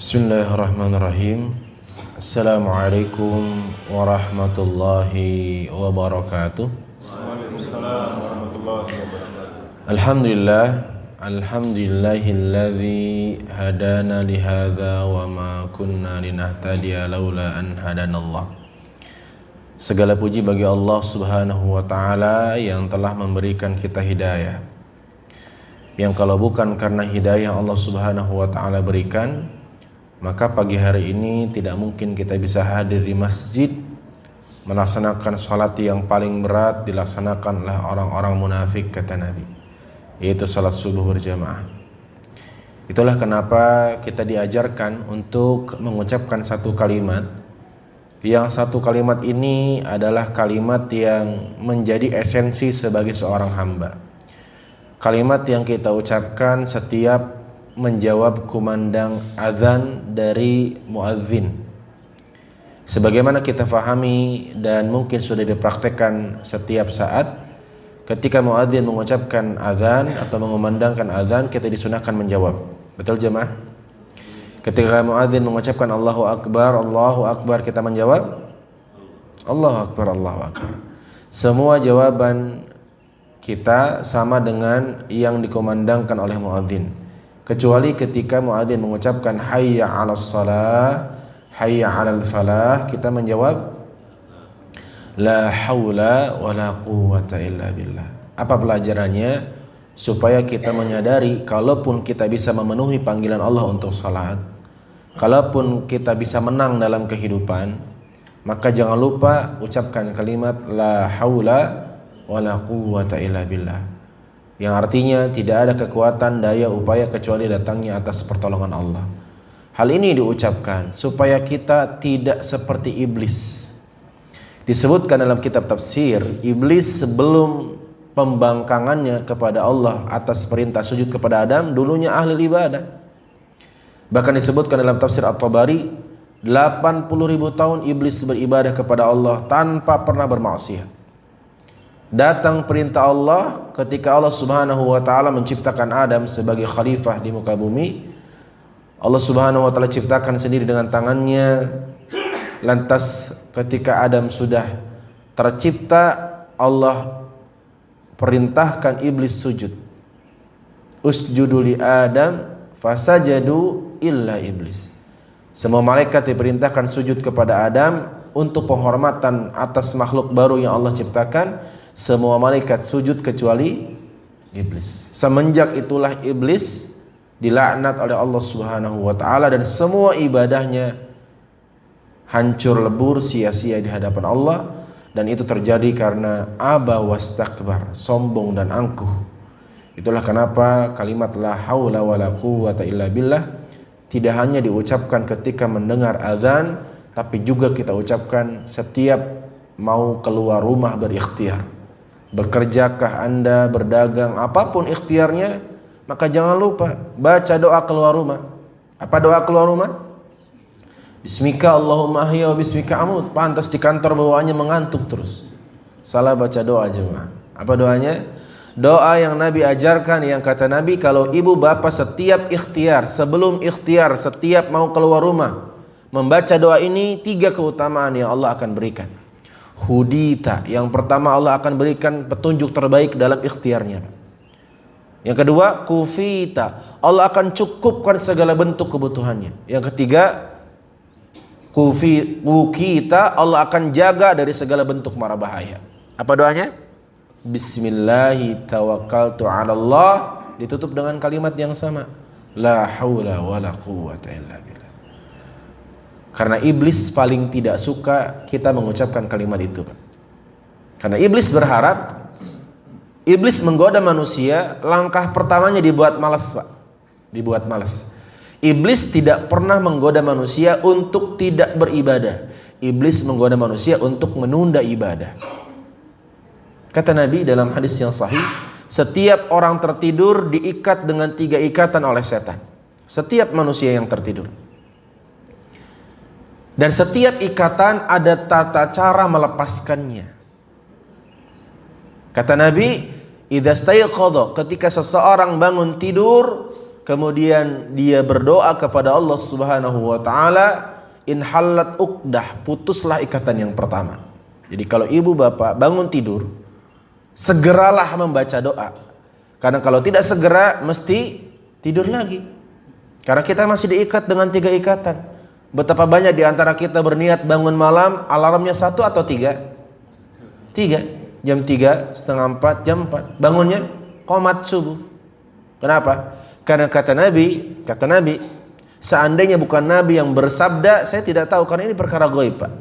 Bismillahirrahmanirrahim. Assalamualaikum warahmatullahi wabarakatuh. Waalaikumsalam warahmatullahi wabarakatuh. Alhamdulillahilladzi hadana lihadza wa ma kunna linahtadiya laula an hadanallah. Segala puji bagi Allah Subhanahu wa taala yang telah memberikan kita hidayah. Yang kalau bukan karena hidayah Allah Subhanahu wa taala berikan, maka pagi hari ini tidak mungkin kita bisa hadir di masjid melaksanakan salat yang paling berat dilaksanakan oleh orang-orang munafik, kata Nabi, yaitu salat subuh berjamaah. Itulah kenapa kita diajarkan untuk mengucapkan satu kalimat, yang satu kalimat ini adalah kalimat yang menjadi esensi sebagai seorang hamba. Kalimat yang kita ucapkan setiap menjawab kumandang azan dari muadzin. Sebagaimana kita fahami dan mungkin sudah dipraktekkan setiap saat, ketika muadzin mengucapkan azan atau mengumandangkan azan, kita disunahkan menjawab. Betul jemaah? Ketika muadzin mengucapkan Allahu Akbar, kita menjawab Allahu Akbar, Allahu Akbar. Semua jawaban kita sama dengan yang dikumandangkan oleh muadzin, kecuali ketika muadzin mengucapkan hayya 'alas shalah, hayya 'alal falah, kita menjawab la haula wala quwwata illa billah. Apa pelajarannya? Supaya kita menyadari kalaupun kita bisa memenuhi panggilan Allah untuk salat, kalaupun kita bisa menang dalam kehidupan, maka jangan lupa ucapkan kalimat la haula wala quwwata illa billah, yang artinya tidak ada kekuatan, daya, upaya kecuali datangnya atas pertolongan Allah. Hal ini diucapkan supaya kita tidak seperti iblis. Disebutkan dalam kitab tafsir, iblis sebelum pembangkangannya kepada Allah atas perintah sujud kepada Adam, dulunya ahli ibadah. Bahkan disebutkan dalam tafsir At-Tabari, 80.000 tahun iblis beribadah kepada Allah tanpa pernah bermaksiat. Datang perintah Allah ketika Allah Subhanahu wa taala menciptakan Adam sebagai khalifah di muka bumi. Allah Subhanahu wa taala ciptakan sendiri dengan tangannya. Lantas ketika Adam sudah tercipta, Allah perintahkan iblis sujud. Usjudu li Adam fasajadu illa iblis. Semua malaikat diperintahkan sujud kepada Adam untuk penghormatan atas makhluk baru yang Allah ciptakan. Semua malaikat sujud kecuali iblis. Semenjak itulah iblis dilaknat oleh Allah Subhanahu wa taala dan semua ibadahnya hancur lebur, sia-sia di hadapan Allah, dan itu terjadi karena aba wastakbar, sombong dan angkuh. Itulah kenapa kalimat la haula wala quwwata illa billah tidak hanya diucapkan ketika mendengar azan, tapi juga kita ucapkan setiap mau keluar rumah berikhtiar. Bekerjakah Anda, berdagang, apapun ikhtiarnya, maka jangan lupa baca doa keluar rumah. Apa doa keluar rumah? Bismika Allahumma ahya wa bismika amut. Pantas di kantor bawaannya mengantuk terus. Salah baca doa jemaah. Apa doanya? Doa yang Nabi ajarkan, yang kata Nabi, kalau ibu bapak setiap ikhtiar, sebelum ikhtiar, setiap mau keluar rumah, membaca doa ini, 3 keutamaan yang Allah akan berikan. Hudita, yang pertama Allah akan berikan petunjuk terbaik dalam ikhtiarnya. Yang kedua, kufita, Allah akan cukupkan segala bentuk kebutuhannya. Yang ketiga, kukita, Allah akan jaga dari segala bentuk mara bahaya. Apa doanya? Bismillahi tawakkaltu 'ala Allah, ditutup dengan kalimat yang sama, la haula wala quwwata illa billah. Karena iblis paling tidak suka kita mengucapkan kalimat itu. Karena iblis berharap, iblis menggoda manusia, langkah pertamanya dibuat malas, Pak. Dibuat malas. Iblis tidak pernah menggoda manusia untuk tidak beribadah. Iblis menggoda manusia untuk menunda ibadah. Kata Nabi dalam hadis yang sahih, setiap orang tertidur diikat dengan 3 ikatan oleh setan. Setiap manusia yang tertidur. Dan setiap ikatan ada tata cara melepaskannya. Kata Nabi, idza stayqadha, ketika seseorang bangun tidur, kemudian dia berdoa kepada Allah Subhanahu wa taala, inhalat uqdah, putuslah ikatan yang pertama. Jadi kalau ibu bapak bangun tidur, segeralah membaca doa. Karena kalau tidak segera mesti tidur lagi. Karena kita masih diikat dengan 3 ikatan. Betapa banyak di antara kita berniat bangun malam, alarmnya 1 atau 3? 3. Jam 3, setengah 4, jam 4. Bangunnya qomat subuh. Kenapa? Karena kata Nabi, seandainya bukan Nabi yang bersabda, saya tidak tahu, karena ini perkara ghaib, Pak.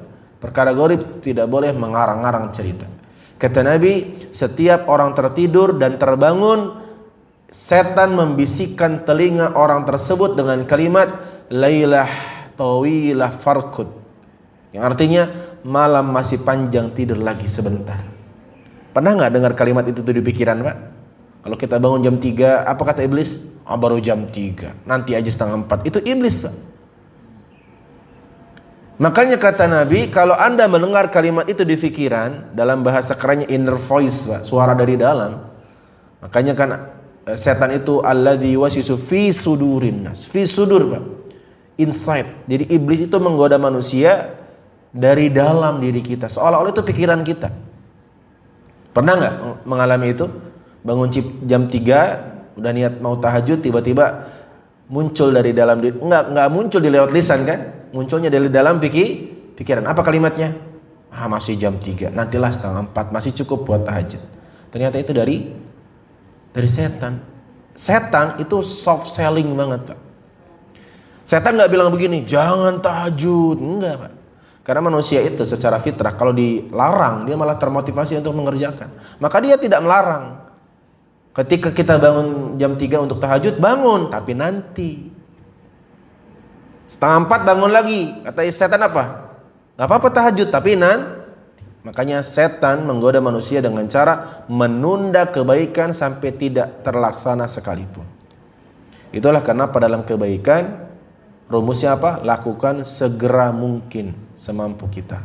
Perkara ghaib tidak boleh mengarang-arang cerita. Kata Nabi, setiap orang tertidur dan terbangun, setan membisikkan telinga orang tersebut dengan kalimat lailah tawilah farkud, yang artinya malam masih panjang, tidur lagi sebentar. Pernah nggak dengar kalimat itu tuh di pikiran, Pak? Kalau kita bangun jam 3, apa kata iblis? Baru jam 3, nanti aja setengah 4. Itu iblis, Pak. Makanya kata Nabi, kalau Anda mendengar kalimat itu di pikiran, dalam bahasa kerennya inner voice, Pak, suara dari dalam. Makanya kan setan itu alladzi wasisu fi sudurin nas. Fi sudur, Pak. Inside. Jadi iblis itu menggoda manusia dari dalam diri kita, seolah-olah itu pikiran kita. Pernah nggak mengalami itu? Bangun jam 3, udah niat mau tahajud, tiba-tiba muncul dari dalam diri. Nggak muncul di lewat lisan kan? Munculnya dari dalam pikiran. Apa kalimatnya? Masih jam 3, nantilah setengah 4, masih cukup buat tahajud. Ternyata itu dari setan. Setan itu soft selling banget, Pak. Setan nggak bilang begini, jangan tahajud. Enggak, Pak. Karena manusia itu secara fitrah kalau dilarang dia malah termotivasi untuk mengerjakan. Maka dia tidak melarang. Ketika kita bangun jam 3 untuk tahajud, bangun, tapi nanti. Setengah 4 bangun lagi. Kata setan apa? Gak apa-apa tahajud, tapi nanti. Makanya setan menggoda manusia dengan cara menunda kebaikan sampai tidak terlaksana sekalipun. Itulah kenapa dalam kebaikan rumusnya apa? Lakukan segera mungkin semampu kita.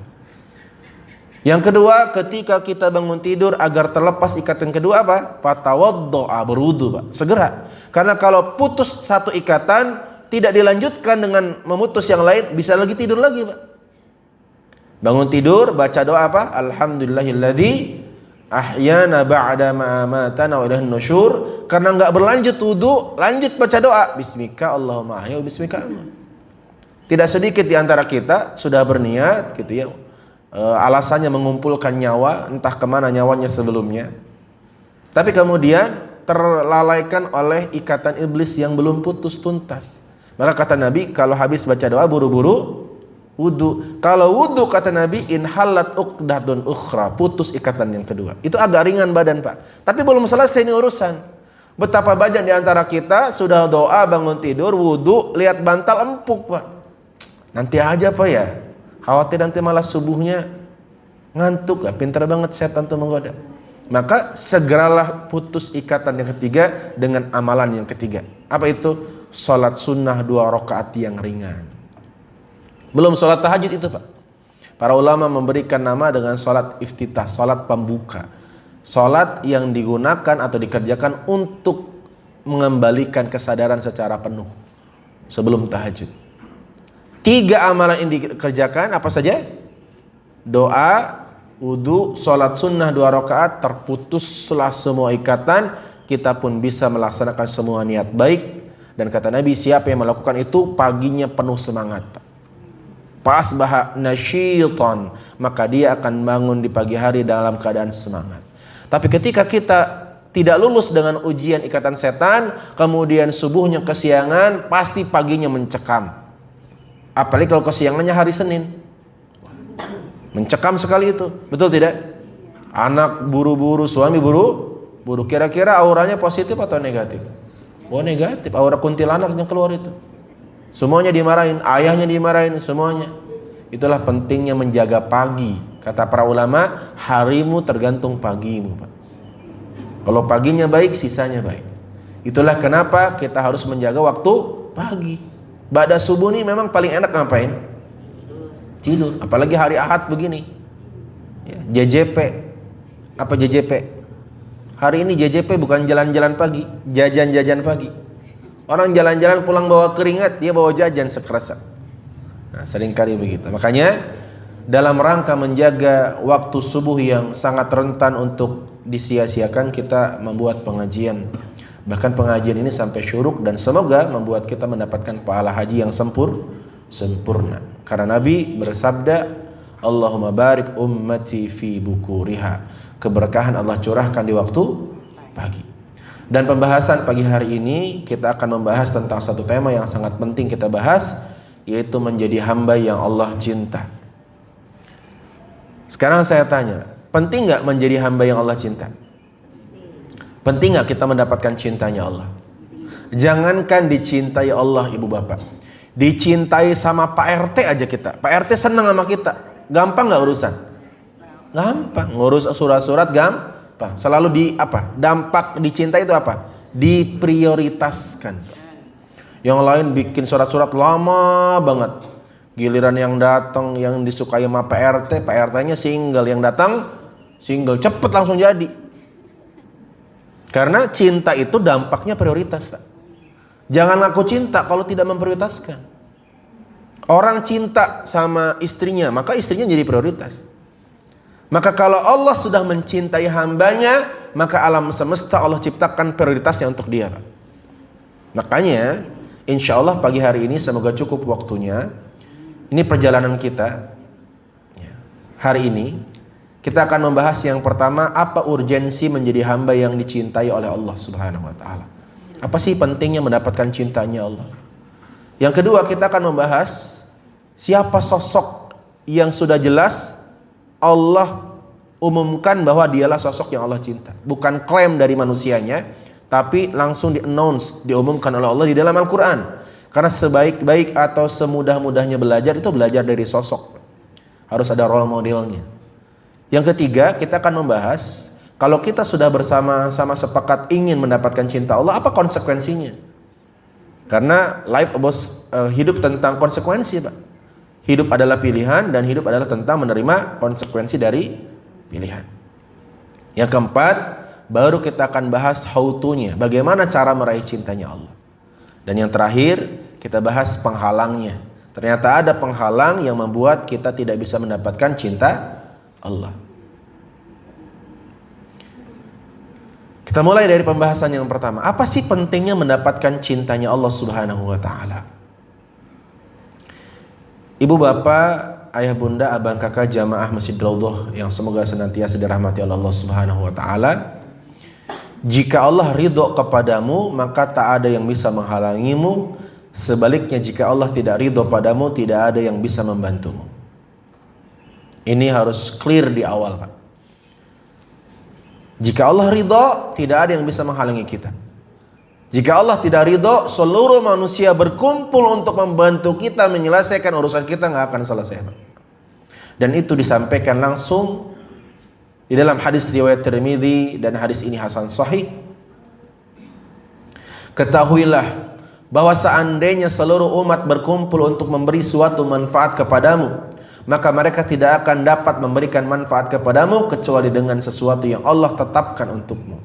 Yang kedua, ketika kita bangun tidur agar terlepas ikatan kedua apa? Fatawaddo'a, berwudu, Pak. Segera. Karena kalau putus satu ikatan, tidak dilanjutkan dengan memutus yang lain, bisa lagi tidur lagi, Pak. Bangun tidur, baca doa apa? Alhamdulillahilladzi ahyana ba'da ma amatana wa ilaihin nusyur. Karena enggak berlanjut wudu, lanjut baca doa. Bismika Allahumma ahya wa bismika amut. Tidak sedikit di antara kita sudah berniat gitu ya. Alasannya mengumpulkan nyawa, entah kemana nyawanya sebelumnya. Tapi kemudian terlalaikan oleh ikatan iblis yang belum putus tuntas. Maka kata Nabi, kalau habis baca doa buru-buru wudu. Kalau wudu kata Nabi, inhalat uqdatun ukhra, putus ikatan yang kedua. Itu agak ringan badan, Pak. Tapi belum selesai ini urusan. Betapa banyak di antara kita sudah doa, bangun tidur, wudu, lihat bantal empuk, Pak. Nanti aja, Pak ya. Khawatir nanti malah subuhnya ngantuk. Pintar banget setan tuh menggoda. Maka segeralah putus ikatan yang ketiga dengan amalan yang ketiga. Apa itu? Salat sunnah 2 rakaat yang ringan. Belum salat tahajud itu, Pak. Para ulama memberikan nama dengan salat iftitah, salat pembuka. Salat yang digunakan atau dikerjakan untuk mengembalikan kesadaran secara penuh sebelum tahajud. 3 amalan ini dikerjakan apa saja? Doa, wudu, salat sunnah 2 rakaat, terputuslah semua ikatan, kita pun bisa melaksanakan semua niat baik. Dan kata Nabi, siapa yang melakukan itu paginya penuh semangat, Pak. Fasbaha nasyitan, maka dia akan bangun di pagi hari dalam keadaan semangat. Tapi ketika kita tidak lulus dengan ujian ikatan setan, kemudian subuhnya kesiangan, pasti paginya mencekam. Apalagi kalau kesiangannya hari Senin, mencekam sekali itu, betul tidak? Anak buru-buru, suami buru-buru. Kira-kira auranya positif atau negatif? Oh negatif, aura kuntilanak yang keluar itu. Semuanya dimarahin, ayahnya dimarahin, semuanya. Itulah pentingnya menjaga pagi. Kata para ulama, harimu tergantung pagimu, Pak. Kalau paginya baik, sisanya baik. Itulah kenapa kita harus menjaga waktu pagi. Ba'da subuh ini memang paling enak ngapain? Tidur. Apalagi hari Ahad begini. Ya, JJP. Apa JJP? Hari ini JJP bukan jalan-jalan pagi, jajan-jajan pagi. Orang jalan-jalan pulang bawa keringat, dia bawa jajan sekerasan. Nah, seringkali begitu. Makanya dalam rangka menjaga waktu subuh yang sangat rentan untuk disia-siakan, kita membuat pengajian. Bahkan pengajian ini sampai syuruk, dan semoga membuat kita mendapatkan pahala haji yang sempurna. Karena Nabi bersabda, Allahumma barik ummati fi bukuriha. Keberkahan Allah curahkan di waktu pagi. Dan pembahasan pagi hari ini kita akan membahas tentang satu tema yang sangat penting kita bahas, yaitu menjadi hamba yang Allah cinta. Sekarang saya tanya, penting gak menjadi hamba yang Allah cinta? Penting gak kita mendapatkan cintanya Allah? Jangankan dicintai Allah ibu bapak, dicintai sama Pak RT aja kita. Pak RT senang sama kita, gampang gak urusan? Gampang. Ngurus surat-surat gampang. Selalu dampak dicintai itu apa? Diprioritaskan. Yang lain bikin surat-surat lama banget, giliran yang datang yang disukai sama Pak RT-nya single, yang datang single, cepet langsung jadi. Karena cinta itu dampaknya prioritas, Pak. Jangan ngaku cinta kalau tidak memprioritaskan. Orang cinta sama istrinya, maka istrinya jadi prioritas. Maka kalau Allah sudah mencintai hambanya, maka alam semesta Allah ciptakan prioritasnya untuk dia, Pak. Makanya insya Allah pagi hari ini semoga cukup waktunya. Ini perjalanan kita. Hari ini kita akan membahas yang pertama, apa urgensi menjadi hamba yang dicintai oleh Allah Subhanahu wa taala. Apa sih pentingnya mendapatkan cintanya Allah? Yang kedua, kita akan membahas siapa sosok yang sudah jelas Allah umumkan bahwa dialah sosok yang Allah cinta. Bukan klaim dari manusianya, tapi langsung di-announce, diumumkan oleh Allah di dalam Al-Quran. Karena sebaik-baik atau semudah-mudahnya belajar itu belajar dari sosok. Harus ada role modelnya. Yang ketiga, kita akan membahas, kalau kita sudah bersama-sama sepakat ingin mendapatkan cinta Allah, apa konsekuensinya? Karena hidup tentang konsekuensi, Pak. Hidup adalah pilihan, dan hidup adalah tentang menerima konsekuensi dari pilihan. Yang keempat, baru kita akan bahas how to-nya, bagaimana cara meraih cintanya Allah. Dan yang terakhir, kita bahas penghalangnya. Ternyata ada penghalang yang membuat kita tidak bisa mendapatkan cinta Allah. Kita mulai dari pembahasan yang pertama. Apa sih pentingnya mendapatkan cintanya Allah Subhanahu wa taala? Ibu bapak, ayah bunda, abang kakak jamaah Masjid Raudhah yang semoga senantiasa dirahmati oleh Allah Subhanahu wa taala. Jika Allah ridho kepadamu, maka tak ada yang bisa menghalangimu. Sebaliknya, jika Allah tidak ridho padamu, tidak ada yang bisa membantumu. Ini harus clear di awal, Pak. Jika Allah ridho, tidak ada yang bisa menghalangi kita. Jika Allah tidak ridho, seluruh manusia berkumpul untuk membantu kita menyelesaikan urusan kita, nggak akan selesai. Dan itu disampaikan langsung di dalam hadis riwayat Tirmidzi, dan hadis ini hasan sahih. Ketahuilah bahwa seandainya seluruh umat berkumpul untuk memberi suatu manfaat kepadamu, maka mereka tidak akan dapat memberikan manfaat kepadamu kecuali dengan sesuatu yang Allah tetapkan untukmu.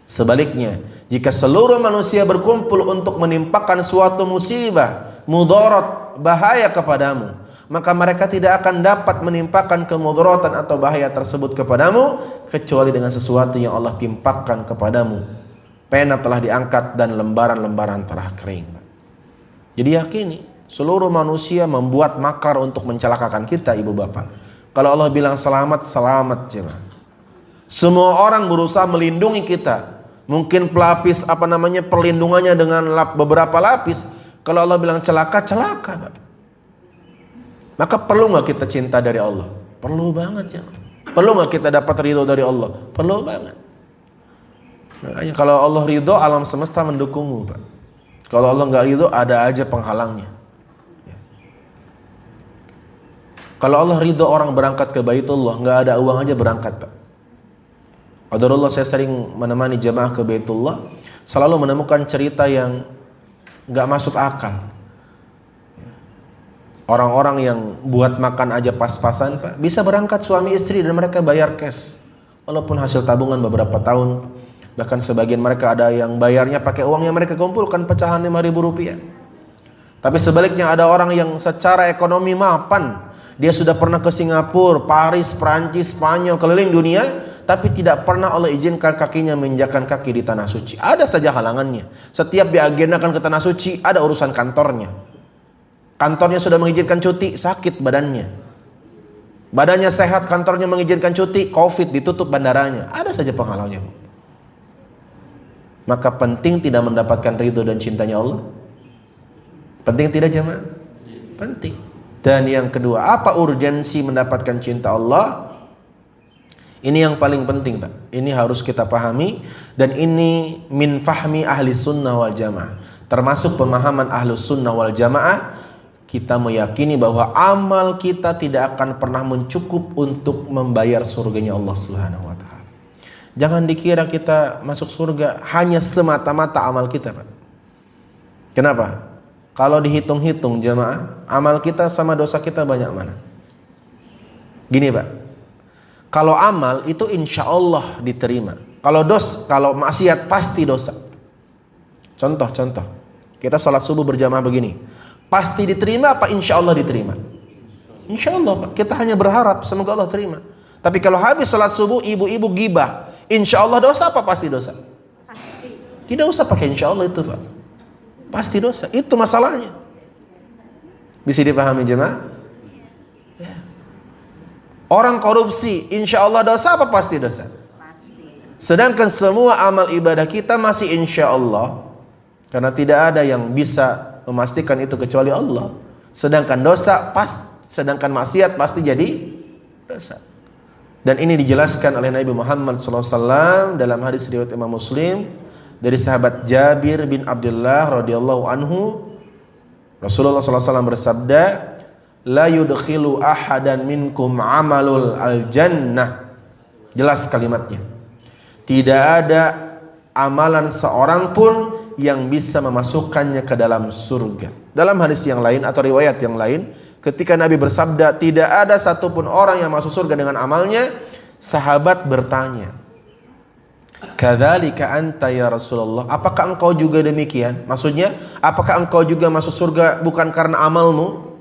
Sebaliknya, jika seluruh manusia berkumpul untuk menimpakan suatu musibah, mudarat, bahaya kepadamu, maka mereka tidak akan dapat menimpakan kemudaratan atau bahaya tersebut kepadamu kecuali dengan sesuatu yang Allah timpakan kepadamu. Pena telah diangkat dan lembaran-lembaran telah kering. Jadi yakini, seluruh manusia membuat makar untuk mencelakakan kita, ibu bapak. Kalau Allah bilang selamat, selamat. Semua orang berusaha melindungi kita. Mungkin pelapis perlindungannya dengan beberapa lapis. Kalau Allah bilang celaka, celaka. Maka perlu nggak kita cinta dari Allah? Perlu banget ya. Perlu nggak kita dapat ridho dari Allah? Perlu banget. Makanya kalau Allah ridho, alam semesta mendukungmu, Pak. Kalau Allah nggak ridho, ada aja penghalangnya. Kalau Allah ridho orang berangkat ke Baitullah, nggak ada uang aja berangkat, Pak. Qadarullah, saya sering menemani jamaah ke Baitullah, selalu menemukan cerita yang nggak masuk akal. Orang-orang yang buat makan aja pas-pasan, Pak, bisa berangkat suami istri dan mereka bayar cash, walaupun hasil tabungan beberapa tahun. Bahkan sebagian mereka ada yang bayarnya pakai uang yang mereka kumpulkan, pecahan 5.000 rupiah. Tapi sebaliknya ada orang yang secara ekonomi mapan. Dia sudah pernah ke Singapura, Paris, Prancis, Spanyol, keliling dunia, tapi tidak pernah Allah izinkan kakinya menginjakkan kaki di tanah suci. Ada saja halangannya. Setiap diagendakan ke tanah suci, ada urusan kantornya. Kantornya sudah mengizinkan cuti, sakit badannya. Badannya sehat, kantornya mengizinkan cuti, COVID, ditutup bandaranya. Ada saja penghalangnya. Maka penting tidak mendapatkan ridho dan cintanya Allah. Penting tidak jemaah? Penting. Dan yang kedua, apa urgensi mendapatkan cinta Allah? Ini yang paling penting, Pak. Ini harus kita pahami, dan ini min fahmi ahli sunnah wal jamaah. Termasuk pemahaman ahli sunnah wal jamaah, kita meyakini bahwa amal kita tidak akan pernah mencukup untuk membayar surganya Allah Subhanahu wa taala. Jangan dikira kita masuk surga hanya semata-mata amal kita, Pak. Kenapa? Kalau dihitung-hitung jemaah, amal kita sama dosa kita banyak mana? Gini, Pak. Kalau amal itu insya Allah diterima. Kalau maksiat pasti dosa. Contoh. Kita sholat subuh berjamaah begini. Pasti diterima apa insya Allah diterima? Insya Allah, Pak. Kita hanya berharap semoga Allah terima. Tapi kalau habis sholat subuh ibu-ibu gibah, insya Allah dosa apa pasti dosa? Pasti. Tidak usah pakai insya Allah itu, Pak. Pasti dosa. Itu masalahnya. Bisa dipahami jemaah? Ya. Orang korupsi, insya Allah dosa apa pasti dosa? Pasti. Sedangkan semua amal ibadah kita masih insya Allah. Karena tidak ada yang bisa memastikan itu kecuali Allah. Sedangkan sedangkan maksiat pasti jadi dosa. Dan ini dijelaskan oleh Nabi Muhammad SAW dalam hadis riwayat Imam Muslim dari sahabat Jabir bin Abdullah radhiyallahu anhu. Rasulullah SAW bersabda, la yudkhilu ahadan minkum amalul al-jannah. Jelas kalimatnya. Tidak ada amalan seorang pun yang bisa memasukkannya ke dalam surga. Dalam hadis yang lain atau riwayat yang lain, ketika Nabi bersabda tidak ada satupun orang yang masuk surga dengan amalnya, sahabat bertanya, kadzalika anta ya Rasulullah, apakah engkau juga demikian? Maksudnya, apakah engkau juga masuk surga bukan karena amalmu?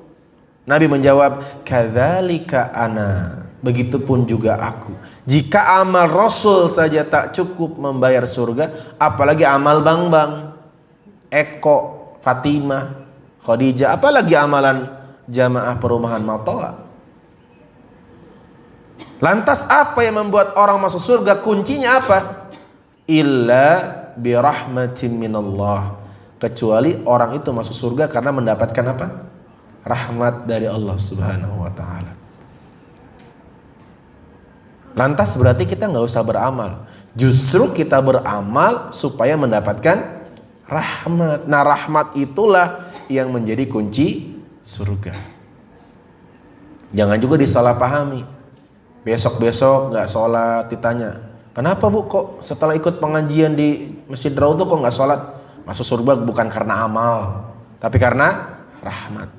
Nabi menjawab, kadzalika ana, begitupun juga aku. Jika amal Rasul saja tak cukup membayar surga, apalagi amal Bang, Eko, Fatimah, Khadijah, apalagi amalan jamaah perumahan Matoa. Lantas apa yang membuat orang masuk surga? Kuncinya apa? Illa birahmatin minallah. Kecuali orang itu masuk surga karena mendapatkan apa? Rahmat dari Allah Subhanahu wa ta'ala. Lantas berarti kita nggak usah beramal. Justru kita beramal supaya mendapatkan rahmat. Nah, rahmat itulah yang menjadi kunci surga. Jangan juga disalahpahami. Besok-besok nggak sholat, ditanya, kenapa Bu kok setelah ikut pengajian di Masjid Raudhah kok nggak sholat? Masuk surga bukan karena amal, tapi karena rahmat.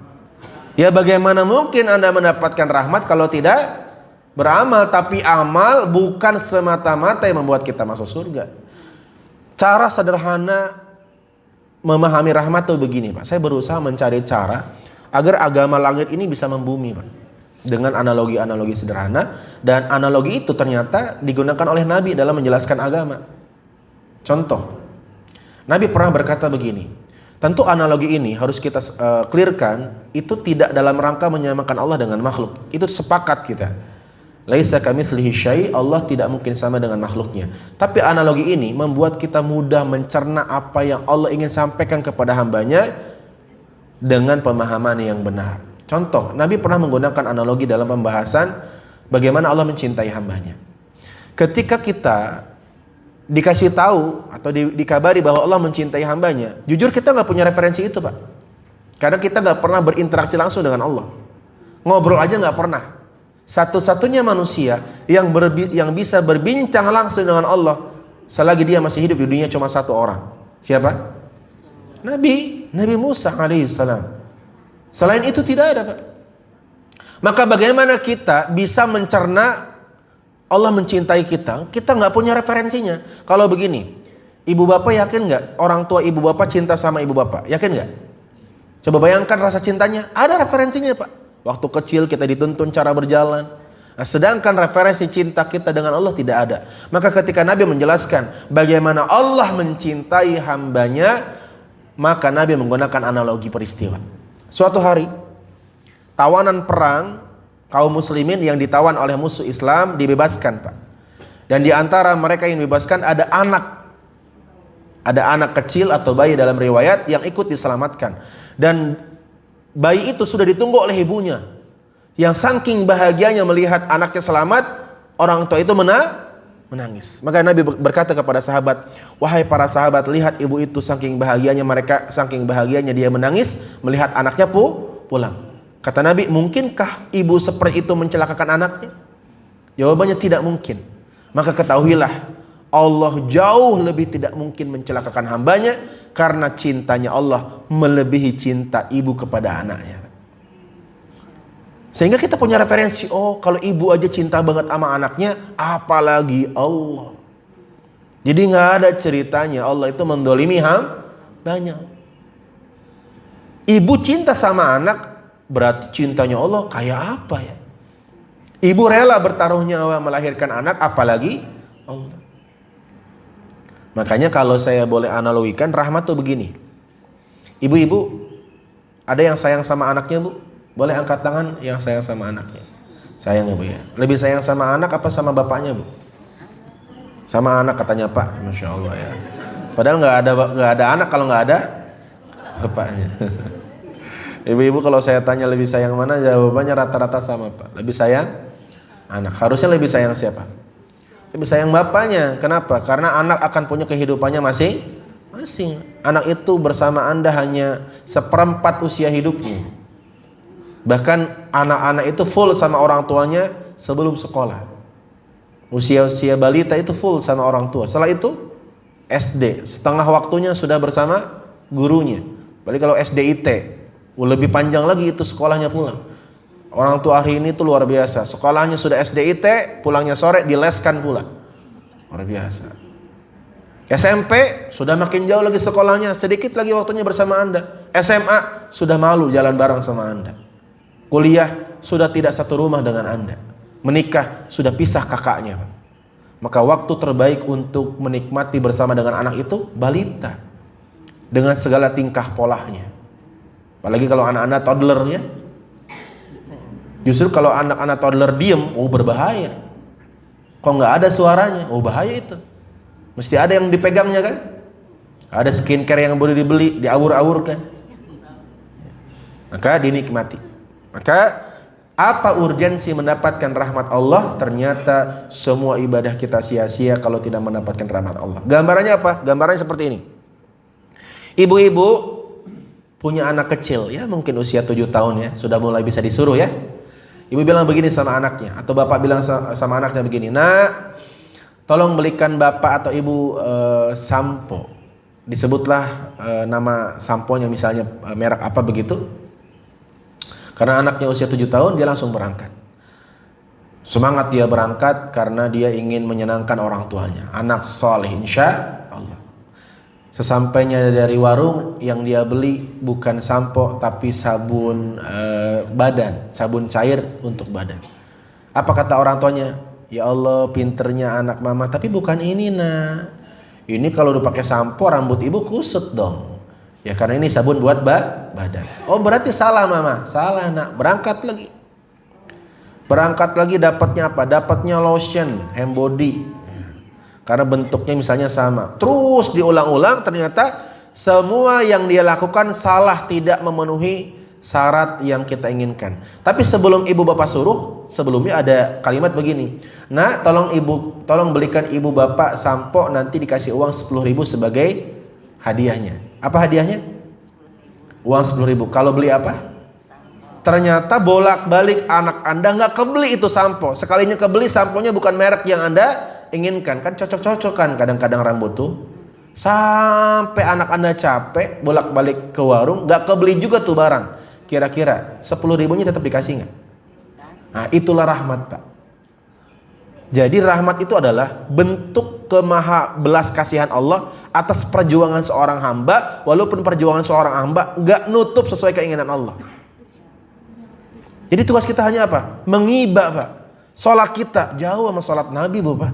Ya bagaimana mungkin Anda mendapatkan rahmat kalau tidak beramal? Tapi amal bukan semata-mata yang membuat kita masuk surga. Cara sederhana memahami rahmat itu begini, Pak. Saya berusaha mencari cara agar agama langit ini bisa membumi, Pak. Dengan analogi-analogi sederhana, dan analogi itu ternyata digunakan oleh Nabi dalam menjelaskan agama. Contoh, Nabi pernah berkata begini. Tentu analogi ini harus kita clearkan, itu tidak dalam rangka menyamakan Allah dengan makhluk. Itu sepakat kita. Laisa kamitslihi syai', Allah tidak mungkin sama dengan makhluknya. Tapi analogi ini membuat kita mudah mencerna apa yang Allah ingin sampaikan kepada hambanya dengan pemahaman yang benar. Contoh, Nabi pernah menggunakan analogi dalam pembahasan bagaimana Allah mencintai hambanya. Ketika kita dikasih tahu atau dikabari bahwa Allah mencintai hambanya, jujur kita nggak punya referensi itu, Pak. Karena kita nggak pernah berinteraksi langsung dengan Allah. Ngobrol aja nggak pernah. Satu-satunya manusia yang bisa berbincang langsung dengan Allah selagi dia masih hidup di dunia cuma satu orang. Siapa? Nabi Musa alaihissalam. Selain itu tidak ada, Pak. Maka bagaimana kita bisa mencerna Allah mencintai kita, kita nggak punya referensinya. Kalau begini, ibu bapak yakin nggak orang tua ibu bapak cinta sama ibu bapak? Yakin nggak? Coba bayangkan rasa cintanya. Ada referensinya Pak. Waktu kecil kita dituntun cara berjalan. Nah, sedangkan referensi cinta kita dengan Allah tidak ada. Maka ketika Nabi menjelaskan bagaimana Allah mencintai hambanya, maka Nabi menggunakan analogi peristiwa. Suatu hari, tawanan perang kaum muslimin yang ditawan oleh musuh Islam dibebaskan Pak. Dan di antara mereka yang dibebaskan ada anak. Ada anak kecil atau bayi dalam riwayat yang ikut diselamatkan. Dan bayi itu sudah ditunggu oleh ibunya. Yang saking bahagianya melihat anaknya selamat, orang tua itu menangis. Maka Nabi berkata kepada sahabat, wahai para sahabat, lihat ibu itu saking bahagianya dia menangis melihat anaknya pulang. Kata Nabi, mungkinkah ibu seperti itu mencelakakan anaknya? Jawabannya tidak mungkin. Maka ketahuilah, Allah jauh lebih tidak mungkin mencelakakan hambanya, karena cintanya Allah melebihi cinta ibu kepada anaknya. Sehingga kita punya referensi, oh kalau ibu aja cinta banget sama anaknya, apalagi Allah. Jadi nggak ada ceritanya Allah itu mendolimi hambanya. Ibu cinta sama anak, berarti cintanya Allah kayak apa ya? Ibu rela bertaruh nyawa melahirkan anak, apalagi Allah. Makanya kalau saya boleh analogikan, rahmat tuh begini. Ibu-ibu, ada yang sayang sama anaknya Bu? Boleh angkat tangan yang sayang sama anaknya. Sayang ya Bu ya. Lebih sayang sama anak apa sama bapaknya Bu? Sama anak katanya Pak. Masya Allah ya. Padahal nggak ada anak kalau nggak ada bapaknya. Ibu-ibu kalau saya tanya lebih sayang mana, jawabannya rata-rata sama Pak. Lebih sayang anak. Harusnya lebih sayang siapa? Lebih sayang bapaknya. Kenapa? Karena anak akan punya kehidupannya masing-masing. Anak itu bersama Anda hanya 1/4 usia hidupnya. Bahkan anak-anak itu full sama orang tuanya sebelum sekolah. Usia-usia balita itu full sama orang tua. Setelah itu SD, setengah waktunya sudah bersama gurunya. Apalagi kalau SDIT, lebih panjang lagi itu sekolahnya pulang. Orang tua hari ini tuh luar biasa. Sekolahnya sudah SDIT, pulangnya sore dileskan pula. Luar biasa. SMP sudah makin jauh lagi sekolahnya, sedikit lagi waktunya bersama Anda. SMA sudah malu jalan bareng sama Anda. Kuliah sudah tidak satu rumah dengan Anda. Menikah sudah pisah kakaknya. Maka waktu terbaik untuk menikmati bersama dengan anak itu balita, dengan segala tingkah polanya. Apalagi kalau anak-anak toddler ya. Justru kalau anak-anak toddler diem, berbahaya. Kok nggak ada suaranya, bahaya itu. Mesti ada yang dipegangnya kan. Ada skincare yang boleh dibeli, diawur-awurkan. Maka dinikmati. Maka apa urgensi mendapatkan rahmat Allah? Ternyata semua ibadah kita sia-sia kalau tidak mendapatkan rahmat Allah. Gambarannya apa? Gambarannya seperti ini. Ibu-ibu punya anak kecil ya, mungkin usia 7 tahun ya, sudah mulai bisa disuruh ya. Ibu bilang begini sama anaknya, atau bapak bilang sama anaknya begini, nak, tolong belikan bapak atau ibu sampo. Disebutlah nama samponya, misalnya merek apa begitu. Karena anaknya usia 7 tahun, dia langsung berangkat. Semangat dia berangkat karena dia ingin menyenangkan orang tuanya. Anak soleh insya Allah. Sesampainya dari warung, yang dia beli bukan sampo tapi sabun badan, sabun cair untuk badan. Apa kata orang tuanya? Ya Allah, pinternya anak mama, tapi bukan ini nak. Ini kalau udah pakai sampo rambut ibu kusut dong. Ya karena ini sabun buat badan. Oh berarti salah mama. Salah nak. Berangkat lagi. Berangkat lagi dapatnya apa? Dapatnya lotion, hand body. Karena bentuknya misalnya sama. Terus diulang-ulang, ternyata semua yang dia lakukan salah, tidak memenuhi syarat yang kita inginkan. Tapi sebelum ibu bapak suruh, sebelumnya ada kalimat begini. Nah, tolong belikan ibu bapak sampo, nanti dikasih uang 10.000 sebagai hadiahnya. Apa hadiahnya? Uang 10.000. Kalau beli apa? Ternyata bolak-balik anak Anda nggak kebeli itu sampo. Sekalinya kebeli, samponya bukan merek yang Anda inginkan. Kan cocok-cocokan kadang-kadang rambut tuh. Sampai anak Anda capek bolak-balik ke warung, nggak kebeli juga tuh barang. Kira-kira 10.000-nya tetap dikasih nggak? Nah itulah rahmat Pak. Jadi rahmat itu adalah bentuk kemaha belas kasihan Allah atas perjuangan seorang hamba, walaupun perjuangan seorang hamba nggak nutup sesuai keinginan Allah. Jadi tugas kita hanya apa? Mengiba, Pak. Sholat kita jauh sama sholat Nabi, Bapak.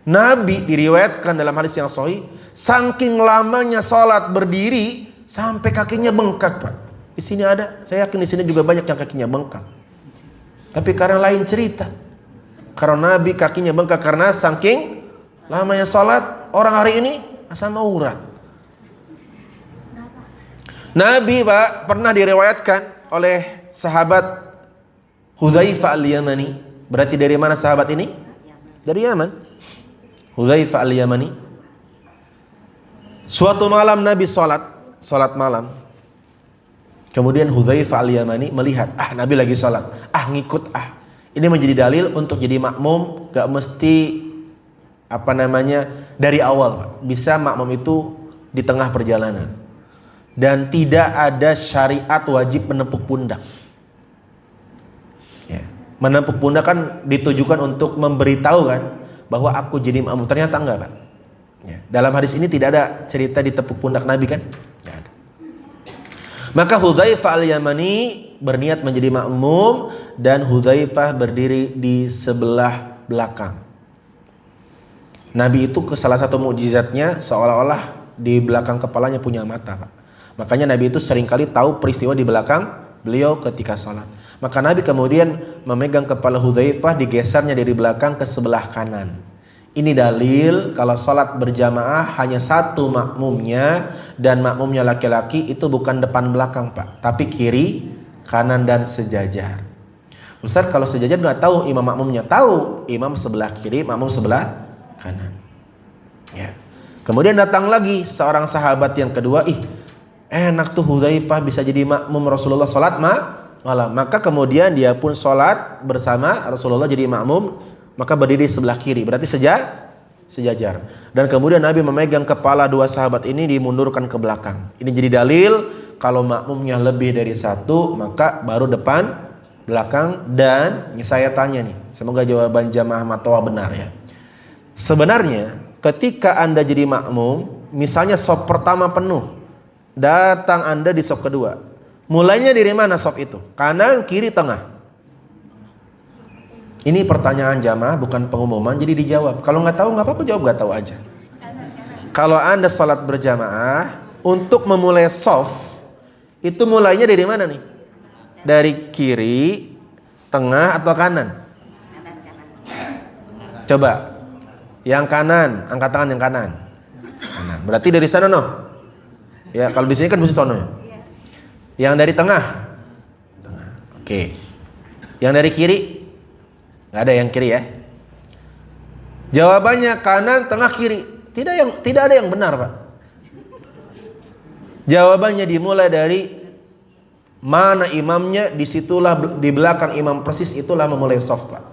Nabi diriwayatkan dalam hadis yang sahih, saking lamanya sholat berdiri sampai kakinya bengkak, Pak. Di sini ada, saya yakin di sini juga banyak yang kakinya bengkak. Tapi karena lain cerita. Karena Nabi kakinya bengkak karena saking lamanya sholat. Orang hari ini asam urat. Nabi, Pak, pernah diriwayatkan oleh sahabat Hudzaifah al-Yamani. Berarti dari mana sahabat ini? Dari Yaman. Hudzaifah al-Yamani. Suatu malam Nabi sholat malam. Kemudian Hudzaifah al-Yamani melihat, Nabi lagi sholat, ngikut. Ini menjadi dalil untuk jadi makmum, gak mesti dari awal. Bisa makmum itu di tengah perjalanan. Dan tidak ada syariat wajib menepuk pundak. Ya. Menepuk pundak kan ditujukan untuk memberitahu kan bahwa aku jadi makmum. Ternyata enggak, Pak. Ya. Dalam hadis ini tidak ada cerita ditepuk pundak Nabi kan? Tidak ada. Maka Hudzaifah al-Yamani berniat menjadi makmum dan Hudzaifah berdiri di sebelah belakang. Nabi itu ke salah satu mukjizatnya seolah-olah di belakang kepalanya punya mata, Pak. Makanya Nabi itu seringkali tahu peristiwa di belakang beliau ketika sholat. Maka Nabi kemudian memegang kepala Hudzaifah, digesernya dari belakang ke sebelah kanan. Ini dalil kalau sholat berjamaah hanya satu makmumnya dan makmumnya laki-laki itu bukan depan belakang, Pak, tapi kiri, kanan dan sejajar. Ustaz, kalau sejajar nggak tahu imam makmumnya, tahu imam sebelah kiri, makmum sebelah kanan. Ya. Kemudian datang lagi seorang sahabat yang kedua, enak tuh Hudzaifah bisa jadi makmum Rasulullah sholat malam. Maka kemudian dia pun sholat bersama Rasulullah jadi makmum, maka berdiri sebelah kiri, berarti sejajar. Dan kemudian Nabi memegang kepala dua sahabat ini dimundurkan ke belakang. Ini jadi dalil kalau makmumnya lebih dari satu, maka baru depan, belakang. Dan saya tanya nih, semoga jawaban jamaah matwa benar ya. Sebenarnya ketika Anda jadi makmum, misalnya sop pertama penuh, datang Anda di sop kedua, mulainya dari mana sop itu? Kanan, kiri, tengah? Ini pertanyaan jamaah, bukan pengumuman, jadi dijawab. Kalau nggak tahu nggak apa-apa, jawab nggak tahu aja. Kalau Anda sholat berjamaah, untuk memulai saf itu mulainya dari mana nih? Dari kiri, tengah atau kanan? Coba, yang kanan, angkat tangan yang kanan. Berarti dari sana no? Ya, kalau di sini kan mesti sono ya. Yang dari tengah? Oke. Yang dari kiri? Nggak ada yang kiri ya. Jawabannya kanan, tengah, kiri. Tidak ada yang benar, Pak. Jawabannya dimulai dari mana imamnya, disitulah di belakang imam persis itulah memulai shaf, Pak.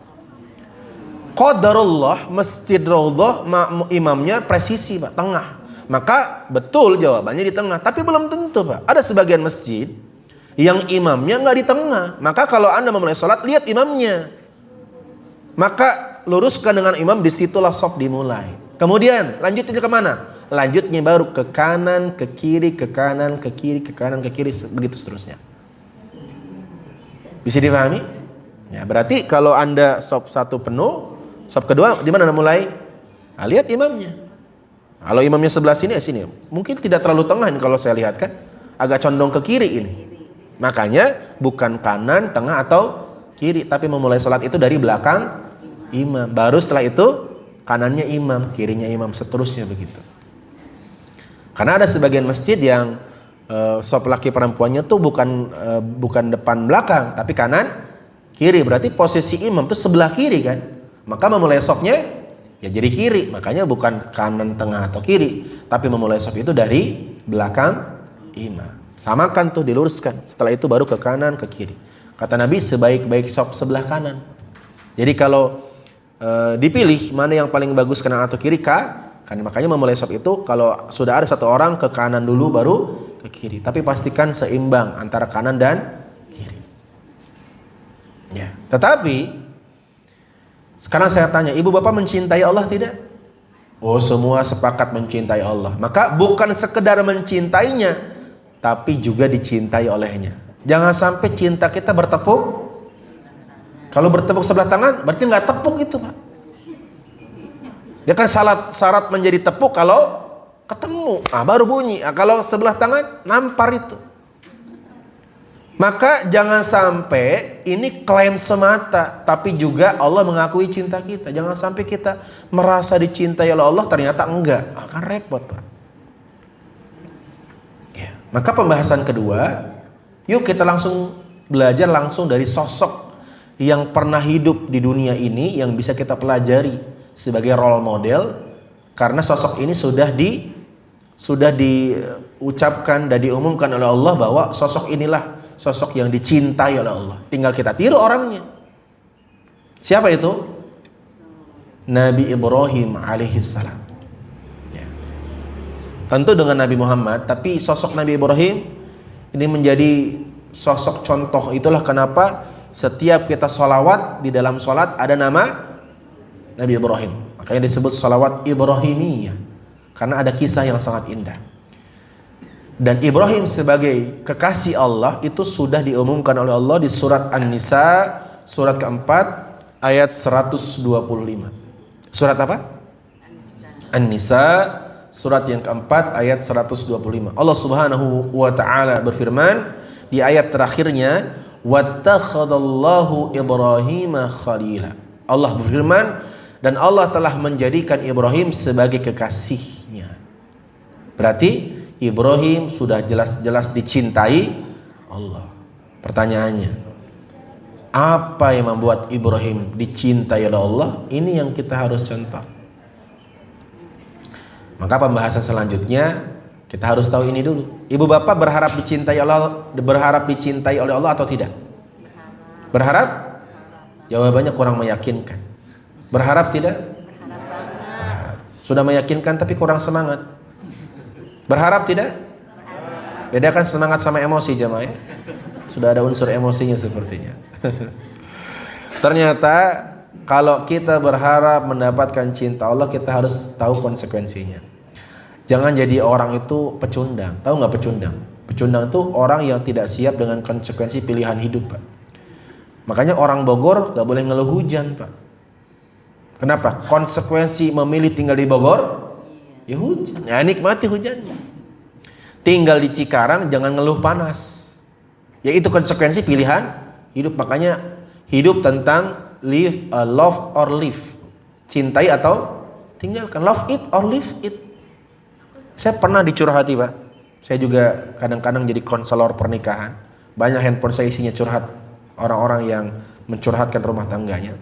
Qadarullah, Masjid Raudhah, imamnya presisi, Pak, tengah. Maka betul jawabannya di tengah, tapi belum tentu, Pak. Ada sebagian masjid yang imamnya nggak di tengah. Maka kalau Anda memulai sholat, lihat imamnya. Maka luruskan dengan imam, disitulah shaf dimulai. Kemudian lanjutnya kemana? Lanjutnya baru ke kanan, ke kiri, ke kanan, ke kiri, ke kanan, ke kiri, begitu seterusnya. Bisa dipahami? Ya, berarti kalau Anda shaf satu penuh, shaf kedua di mana mulai? Lihat imamnya. Kalau imamnya sebelah sini, sini. Mungkin tidak terlalu tengah ini kalau saya lihat kan. Agak condong ke kiri ini. Makanya bukan kanan, tengah atau kiri, tapi memulai sholat itu dari belakang imam. Baru setelah itu kanannya imam, kirinya imam, seterusnya begitu. Karena ada sebagian masjid yang shaf laki perempuannya tuh bukan depan belakang, tapi kanan kiri. Berarti posisi imam tuh sebelah kiri kan. Maka memulai shafnya ya jadi kiri. Makanya bukan kanan, tengah atau kiri, tapi memulai shaf itu dari belakang imam. Samakan tuh, diluruskan. Setelah itu baru ke kanan, ke kiri. Kata Nabi, sebaik-baik shaf sebelah kanan. Jadi kalau dipilih mana yang paling bagus, kanan atau kiri, kan makanya memulai shaf itu kalau sudah ada satu orang ke kanan dulu baru ke kiri. Tapi pastikan seimbang antara kanan dan kiri. Ya. Tetapi Sekarang saya tanya, ibu bapak mencintai Allah tidak? Oh, semua sepakat mencintai Allah. Maka bukan sekedar mencintainya, tapi juga dicintai olehnya. Jangan sampai cinta kita bertepuk. Kalau bertepuk sebelah tangan, berarti nggak tepuk itu, Pak. Dia kan syarat menjadi tepuk kalau ketemu, baru bunyi. Kalau sebelah tangan, nampar itu. Maka jangan sampai ini klaim semata, tapi juga Allah mengakui cinta kita. Jangan sampai kita merasa dicintai oleh Allah, ternyata enggak. Akan repot, Pak. Ya. Maka pembahasan kedua, yuk kita langsung belajar langsung dari sosok yang pernah hidup di dunia ini, yang bisa kita pelajari sebagai role model. Karena sosok ini sudah diucapkan dan diumumkan oleh Allah bahwa sosok inilah sosok yang dicintai oleh Allah. Tinggal kita tiru orangnya. Siapa itu? Nabi Ibrahim alaihissalam. Ya. Tentu dengan Nabi Muhammad, tapi sosok Nabi Ibrahim ini menjadi sosok contoh. Itulah kenapa setiap kita sholawat, di dalam sholat ada nama Nabi Ibrahim. Makanya disebut sholawat Ibrahimiyah, karena ada kisah yang sangat indah. Dan Ibrahim sebagai kekasih Allah itu sudah diumumkan oleh Allah di surat An-Nisa, surat keempat, ayat 125. Surat apa? An-Nisa, surat yang keempat, ayat 125. Allah Subhanahu wa ta'ala berfirman di ayat terakhirnya, wattakhadallahu Ibrahima khalila. Allah berfirman, dan Allah telah menjadikan Ibrahim sebagai kekasihnya. Berarti Ibrahim sudah jelas-jelas dicintai Allah. Pertanyaannya, apa yang membuat Ibrahim dicintai oleh Allah? Ini yang kita harus contoh. Maka pembahasan selanjutnya kita harus tahu ini dulu. Ibu bapak berharap dicintai oleh Allah atau tidak? Berharap? Jawabannya kurang meyakinkan. Berharap tidak? Berharap. Sudah meyakinkan tapi kurang semangat. Berharap tidak? Bedakan semangat sama emosi, jemaah ya. Sudah ada unsur emosinya sepertinya. Ternyata kalau kita berharap mendapatkan cinta Allah, kita harus tahu konsekuensinya. Jangan jadi orang itu pecundang. Tahu nggak pecundang? Pecundang itu orang yang tidak siap dengan konsekuensi pilihan hidup, Pak. Makanya orang Bogor nggak boleh ngeluh hujan, Pak. Kenapa? Konsekuensi memilih tinggal di Bogor, ya hujan, ya nikmati hujannya. Tinggal di Cikarang jangan ngeluh panas. Ya itu konsekuensi pilihan hidup. Makanya hidup tentang love or leave. Cintai atau tinggalkan. Love it or leave it. Saya pernah dicurhati, Pak. Saya juga kadang-kadang jadi konselor pernikahan. Banyak handphone saya isinya curhat orang-orang yang mencurhatkan rumah tangganya.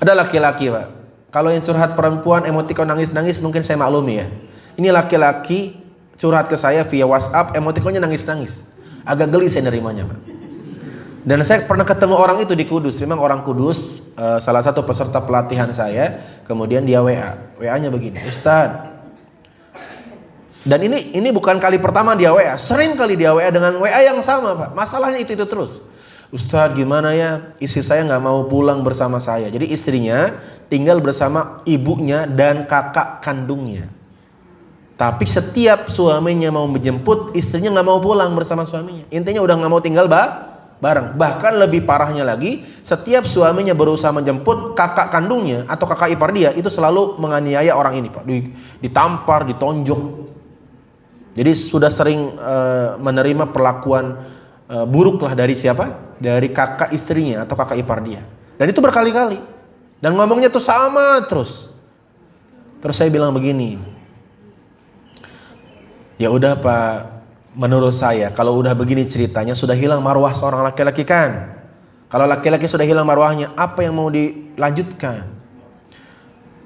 Ada laki-laki, Pak. Kalau yang curhat perempuan emotikon nangis-nangis mungkin saya maklumi ya. Ini laki-laki curhat ke saya via WhatsApp, emotikonnya nangis-nangis. Agak geli saya nerimanya, Pak. Dan saya pernah ketemu orang itu di Kudus. Memang orang Kudus, salah satu peserta pelatihan saya. Kemudian dia WA-nya begini, Ustadz. Dan ini bukan kali pertama dia WA. Sering kali dia WA dengan WA yang sama, Pak. Masalahnya itu terus. Ustadz gimana ya, istri saya nggak mau pulang bersama saya. Jadi istrinya tinggal bersama ibunya dan kakak kandungnya. Tapi setiap suaminya mau menjemput, istrinya nggak mau pulang bersama suaminya. Intinya udah nggak mau tinggal bareng. Bahkan lebih parahnya lagi, setiap suaminya berusaha menjemput, kakak kandungnya atau kakak ipar dia itu selalu menganiaya orang ini, Pak. Ditampar, ditonjok. Jadi sudah sering menerima perlakuan buruk lah dari siapa? Dari kakak istrinya atau kakak ipar dia. Dan itu berkali-kali. Dan ngomongnya tuh sama terus. Terus saya bilang begini, ya udah Pak, menurut saya kalau udah begini ceritanya sudah hilang marwah seorang laki-laki kan. Kalau laki-laki sudah hilang marwahnya, apa yang mau dilanjutkan?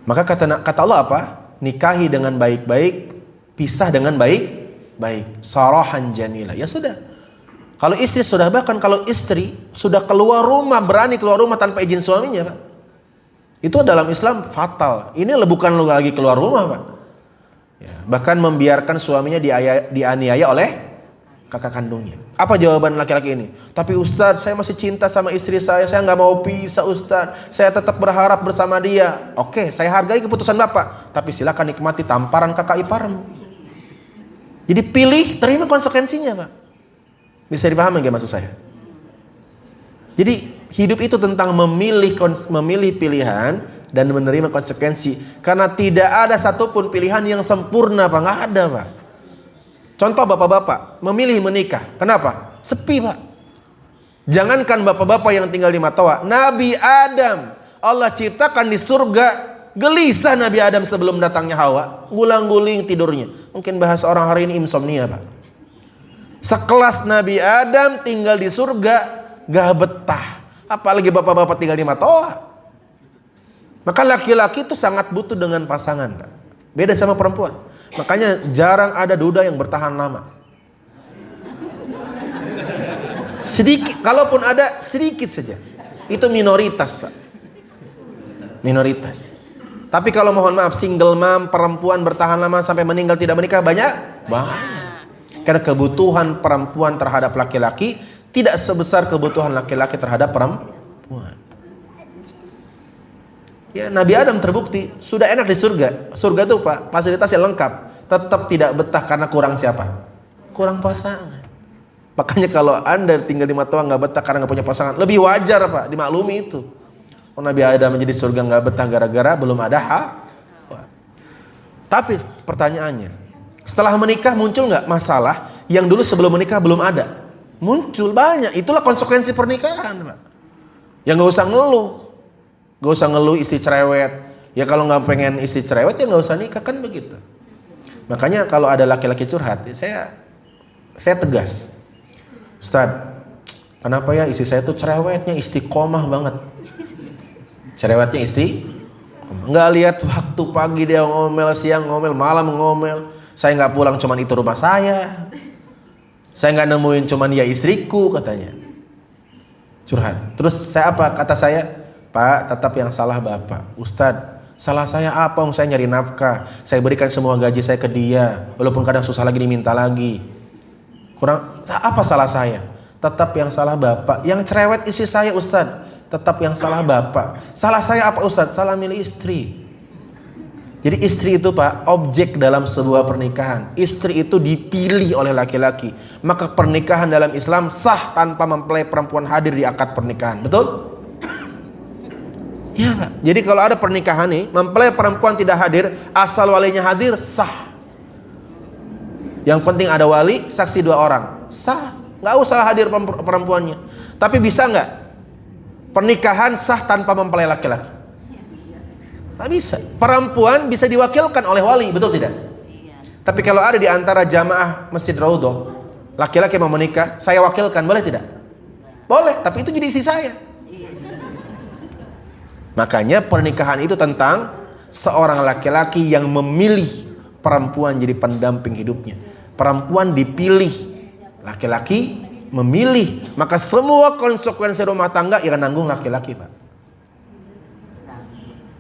Maka kata Allah apa? Nikahi dengan baik-baik, pisah dengan baik-baik. Sarahan jamila. Ya sudah. Kalau istri sudah, bahkan kalau istri sudah keluar rumah, berani keluar rumah tanpa izin suaminya, Pak. Itu dalam Islam fatal. Ini bukan lagi keluar rumah, Pak. Ya, bahkan membiarkan suaminya dianiaya oleh kakak kandungnya. Apa jawaban laki-laki ini? Tapi Ustadz, saya masih cinta sama istri saya nggak mau pisah Ustadz. Saya tetap berharap bersama dia. Oke, saya hargai keputusan Bapak, tapi silakan nikmati tamparan kakak iparmu. Jadi pilih, terima konsekuensinya, Pak. Bisa dipahami nggak maksud saya? Jadi hidup itu tentang memilih pilihan dan menerima konsekuensi. Karena tidak ada satupun pilihan yang sempurna, Pak. Nggak ada, Pak. Contoh bapak-bapak memilih menikah. Kenapa? Sepi, Pak. Jangankan bapak-bapak yang tinggal di Matoa, Nabi Adam Allah ciptakan di surga. Gelisah Nabi Adam sebelum datangnya Hawa, gulang-guling tidurnya. Mungkin bahasa orang hari ini insomnia, Pak. Sekelas Nabi Adam tinggal di surga, gak betah. Apalagi bapak-bapak tinggal di Matoa. Maka laki-laki itu sangat butuh dengan pasangan, Pak. Beda sama perempuan. Makanya jarang ada duda yang bertahan lama. Sedikit, kalaupun ada sedikit saja. Itu minoritas, Pak. Minoritas. Tapi kalau mohon maaf, single mom, perempuan bertahan lama sampai meninggal tidak menikah banyak? Banyak. Karena kebutuhan perempuan terhadap laki-laki tidak sebesar kebutuhan laki-laki terhadap perempuan. Ya, Nabi Adam terbukti sudah enak di surga. Surga itu, Pak, fasilitasnya lengkap. Tetap tidak betah karena kurang siapa? Kurang pasangan. Makanya kalau Anda tinggal di Matoa nggak betah karena nggak punya pasangan, lebih wajar, Pak, dimaklumi itu. Oh, Nabi Adam menjadi surga nggak betah gara-gara belum ada Tapi pertanyaannya, setelah menikah muncul nggak masalah yang dulu sebelum menikah belum ada? Muncul banyak. Itulah konsekuensi pernikahan, Pak. Ya nggak usah ngeluh. Gak usah ngeluh istri cerewet. Ya kalau gak pengen istri cerewet ya gak usah nikah, kan begitu. Makanya kalau ada laki-laki curhat, saya tegas. Ustadz, kenapa ya istri saya tuh cerewetnya istiqomah banget. Cerewetnya gak lihat waktu pagi dia ngomel, siang ngomel, malam ngomel. Saya gak pulang cuman itu rumah saya. Saya gak nemuin cuman dia istriku, katanya. Curhat. Terus saya apa? Kata saya, Pak, tetap yang salah Bapak. Ustadz, salah saya apa? Saya nyari nafkah. Saya berikan semua gaji saya ke dia. Walaupun kadang susah lagi diminta lagi. Kurang, apa salah saya? Tetap yang salah Bapak. Yang cerewet istri saya, Ustadz. Tetap yang salah Bapak. Salah saya apa, Ustadz? Salah milih istri. Jadi istri itu, Pak, objek dalam sebuah pernikahan. Istri itu dipilih oleh laki-laki. Maka pernikahan dalam Islam sah tanpa mempelai perempuan hadir di akad pernikahan. Betul? Ya, Pak. Jadi kalau ada pernikahan nih, mempelai perempuan tidak hadir, asal walinya hadir, sah. Yang penting ada wali, saksi 2 orang, sah. Nggak usah hadir perempuannya. Tapi bisa nggak pernikahan sah tanpa mempelai laki-laki? Nggak bisa. Perempuan bisa diwakilkan oleh wali, betul tidak? Tapi kalau ada di antara jamaah Masjid Raudhah, laki-laki mau menikah, saya wakilkan, boleh tidak? Boleh, tapi itu jadi istri saya. Makanya pernikahan itu tentang seorang laki-laki yang memilih perempuan jadi pendamping hidupnya. Perempuan dipilih, laki-laki memilih. Maka semua konsekuensi rumah tangga yang nanggung laki-laki, Pak.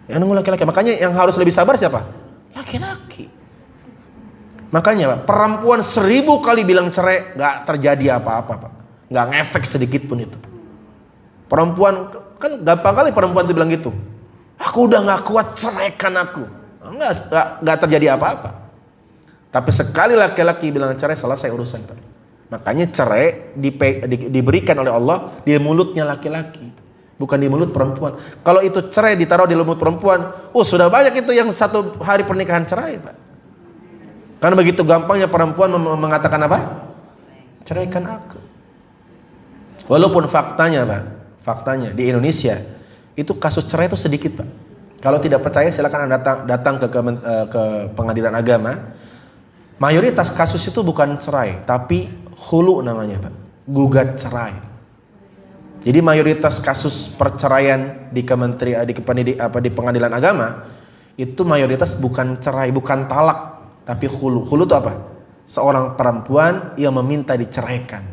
Yang nanggung laki-laki. Makanya yang harus lebih sabar siapa? Laki-laki. Makanya, Pak, perempuan 1000 kali bilang cerai gak terjadi apa-apa, Pak. Gak ngefek sedikit pun itu. Perempuan, kan gampang kali perempuan itu bilang gitu. Aku udah gak kuat, ceraikan aku. Gak terjadi apa-apa. Tapi sekali laki-laki bilang cerai, selesai urusan, Pak. Makanya cerai diberikan oleh Allah di mulutnya laki-laki, bukan di mulut perempuan. Kalau itu cerai ditaruh di mulut perempuan, sudah banyak itu yang 1 hari pernikahan cerai, Pak. Karena begitu gampangnya perempuan mengatakan apa? Ceraikan aku. Walaupun faktanya, Pak, faktanya di Indonesia itu kasus cerai itu sedikit, Pak. Kalau tidak percaya silakan Anda datang ke pengadilan agama. Mayoritas kasus itu bukan cerai, tapi khulu namanya, Pak. Gugat cerai. Jadi mayoritas kasus perceraian di di pengadilan agama itu mayoritas bukan cerai, bukan talak, tapi khulu. Khulu itu apa? Seorang perempuan yang meminta diceraikan.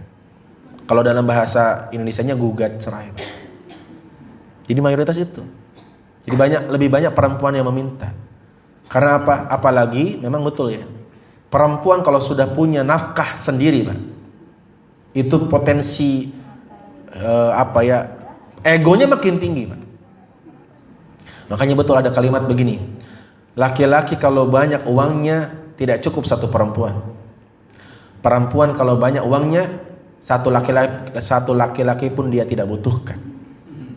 Kalau dalam bahasa Indonesianya gugat cerai, Pak. Jadi mayoritas itu. Jadi lebih banyak perempuan yang meminta. Karena apa? Apalagi memang betul ya. Perempuan kalau sudah punya nafkah sendiri, Pak, itu potensi egonya makin tinggi, Pak. Makanya betul ada kalimat begini, laki-laki kalau banyak uangnya tidak cukup satu perempuan. Perempuan kalau banyak uangnya satu laki-laki pun dia tidak butuhkan.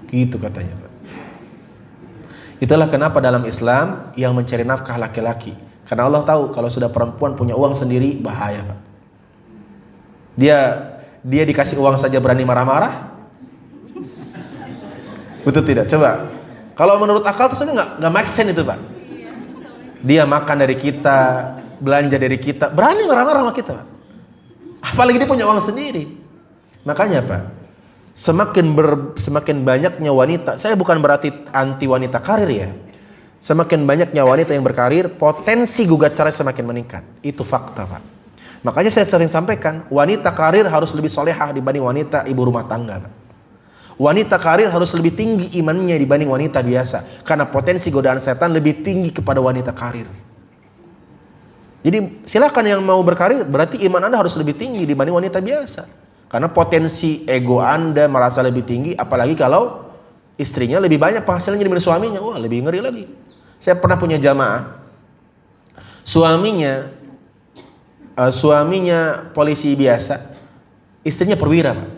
Gitu katanya, Pak. Itulah kenapa dalam Islam yang mencari nafkah laki-laki. Karena Allah tahu kalau sudah perempuan punya uang sendiri bahaya, Pak. Dia dikasih uang saja berani marah-marah. Betul tidak? Coba. Kalau menurut akal itu sebenarnya nggak make sense itu, Pak. Dia makan dari kita, belanja dari kita, berani marah-marah sama kita, Pak. Apalagi dia punya uang sendiri. Makanya, Pak, semakin banyaknya wanita, saya bukan berarti anti wanita karir ya. Semakin banyaknya wanita yang berkarir, potensi gugat cerai semakin meningkat. Itu fakta, Pak. Makanya saya sering sampaikan, wanita karir harus lebih solehah dibanding wanita ibu rumah tangga, Pak. Wanita karir harus lebih tinggi imannya dibanding wanita biasa. Karena potensi godaan setan lebih tinggi kepada wanita karir. Jadi silakan yang mau berkarir, berarti iman Anda harus lebih tinggi dibanding wanita biasa. Karena potensi ego Anda merasa lebih tinggi, apalagi kalau istrinya lebih banyak penghasilannya dibanding suaminya. Wah, lebih ngeri lagi. Saya pernah punya jamaah, suaminya polisi biasa, istrinya perwira, Pak.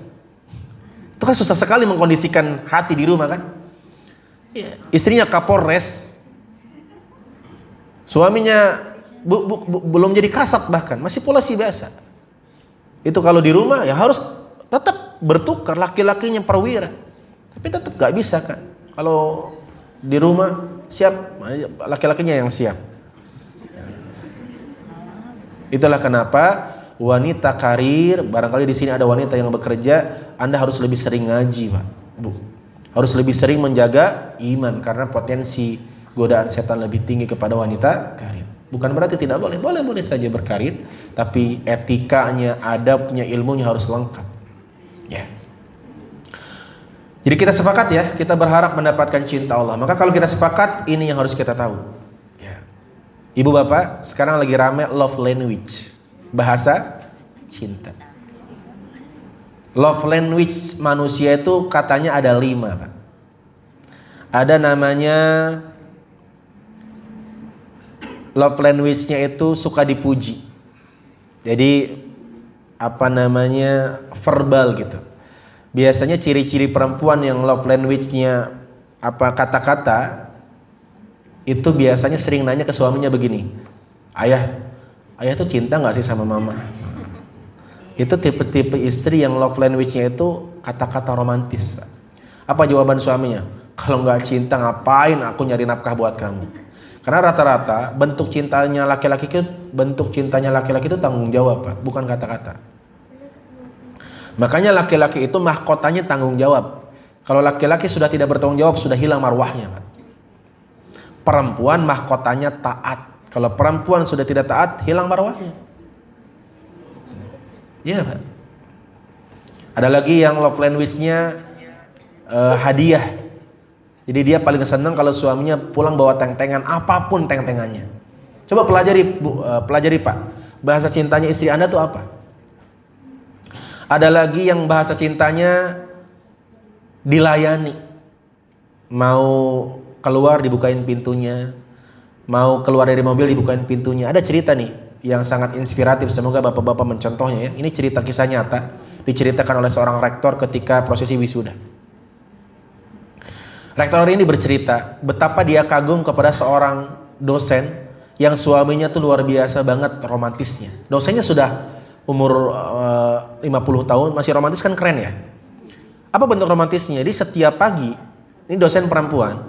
Itu kan susah sekali mengkondisikan hati di rumah kan. Istrinya Kapolres, suaminya belum jadi kasat, bahkan masih polisi biasa. Itu kalau di rumah ya harus tetap bertukar, laki-lakinya perwira, tapi tetap gak bisa kan. Kalau di rumah siap, laki-lakinya yang siap. Itulah kenapa wanita karir, barangkali di sini ada wanita yang bekerja, Anda harus lebih sering ngaji, Pak, Bu. Harus lebih sering menjaga iman karena potensi godaan setan lebih tinggi kepada wanita karir. Bukan berarti tidak boleh saja berkarir, tapi etikanya, adabnya, ilmunya harus lengkap. Ya. Jadi kita sepakat ya, kita berharap mendapatkan cinta Allah. Maka kalau kita sepakat, ini yang harus kita tahu. Ya. Ibu bapak, sekarang lagi rame love language, bahasa cinta. Love language manusia itu katanya ada 5, Pak. Ada namanya love language-nya itu suka dipuji. Jadi verbal gitu. Biasanya ciri-ciri perempuan yang love language-nya kata-kata itu biasanya sering nanya ke suaminya begini, ayah tuh cinta nggak sih sama mama? Itu tipe-tipe istri yang love language-nya itu kata-kata romantis. Apa jawaban suaminya? Kalau nggak cinta ngapain aku nyari nafkah buat kamu? Karena rata-rata bentuk cintanya laki-laki itu tanggung jawab, Pak, bukan kata-kata. Makanya laki-laki itu mahkotanya tanggung jawab. Kalau laki-laki sudah tidak bertanggung jawab, sudah hilang marwahnya, Pak. Perempuan mahkotanya taat. Kalau perempuan sudah tidak taat, hilang marwahnya. Iya, Pak. Ada lagi yang love language-nya hadiah. Jadi dia paling senang kalau suaminya pulang bawa teng-tengan, apapun teng-tengannya. Coba pelajari, Pak. Bahasa cintanya istri Anda tuh apa? Ada lagi yang bahasa cintanya dilayani. Mau keluar dibukain pintunya, mau keluar dari mobil dibukain pintunya. Ada cerita nih yang sangat inspiratif, semoga bapak-bapak mencontohnya ya. Ini cerita kisah nyata, diceritakan oleh seorang rektor ketika prosesi wisuda. Rektor ini bercerita betapa dia kagum kepada seorang dosen yang suaminya tuh luar biasa banget romantisnya. Dosennya sudah umur 50 tahun, masih romantis kan, keren ya. Apa bentuk romantisnya? Jadi setiap pagi, ini dosen perempuan,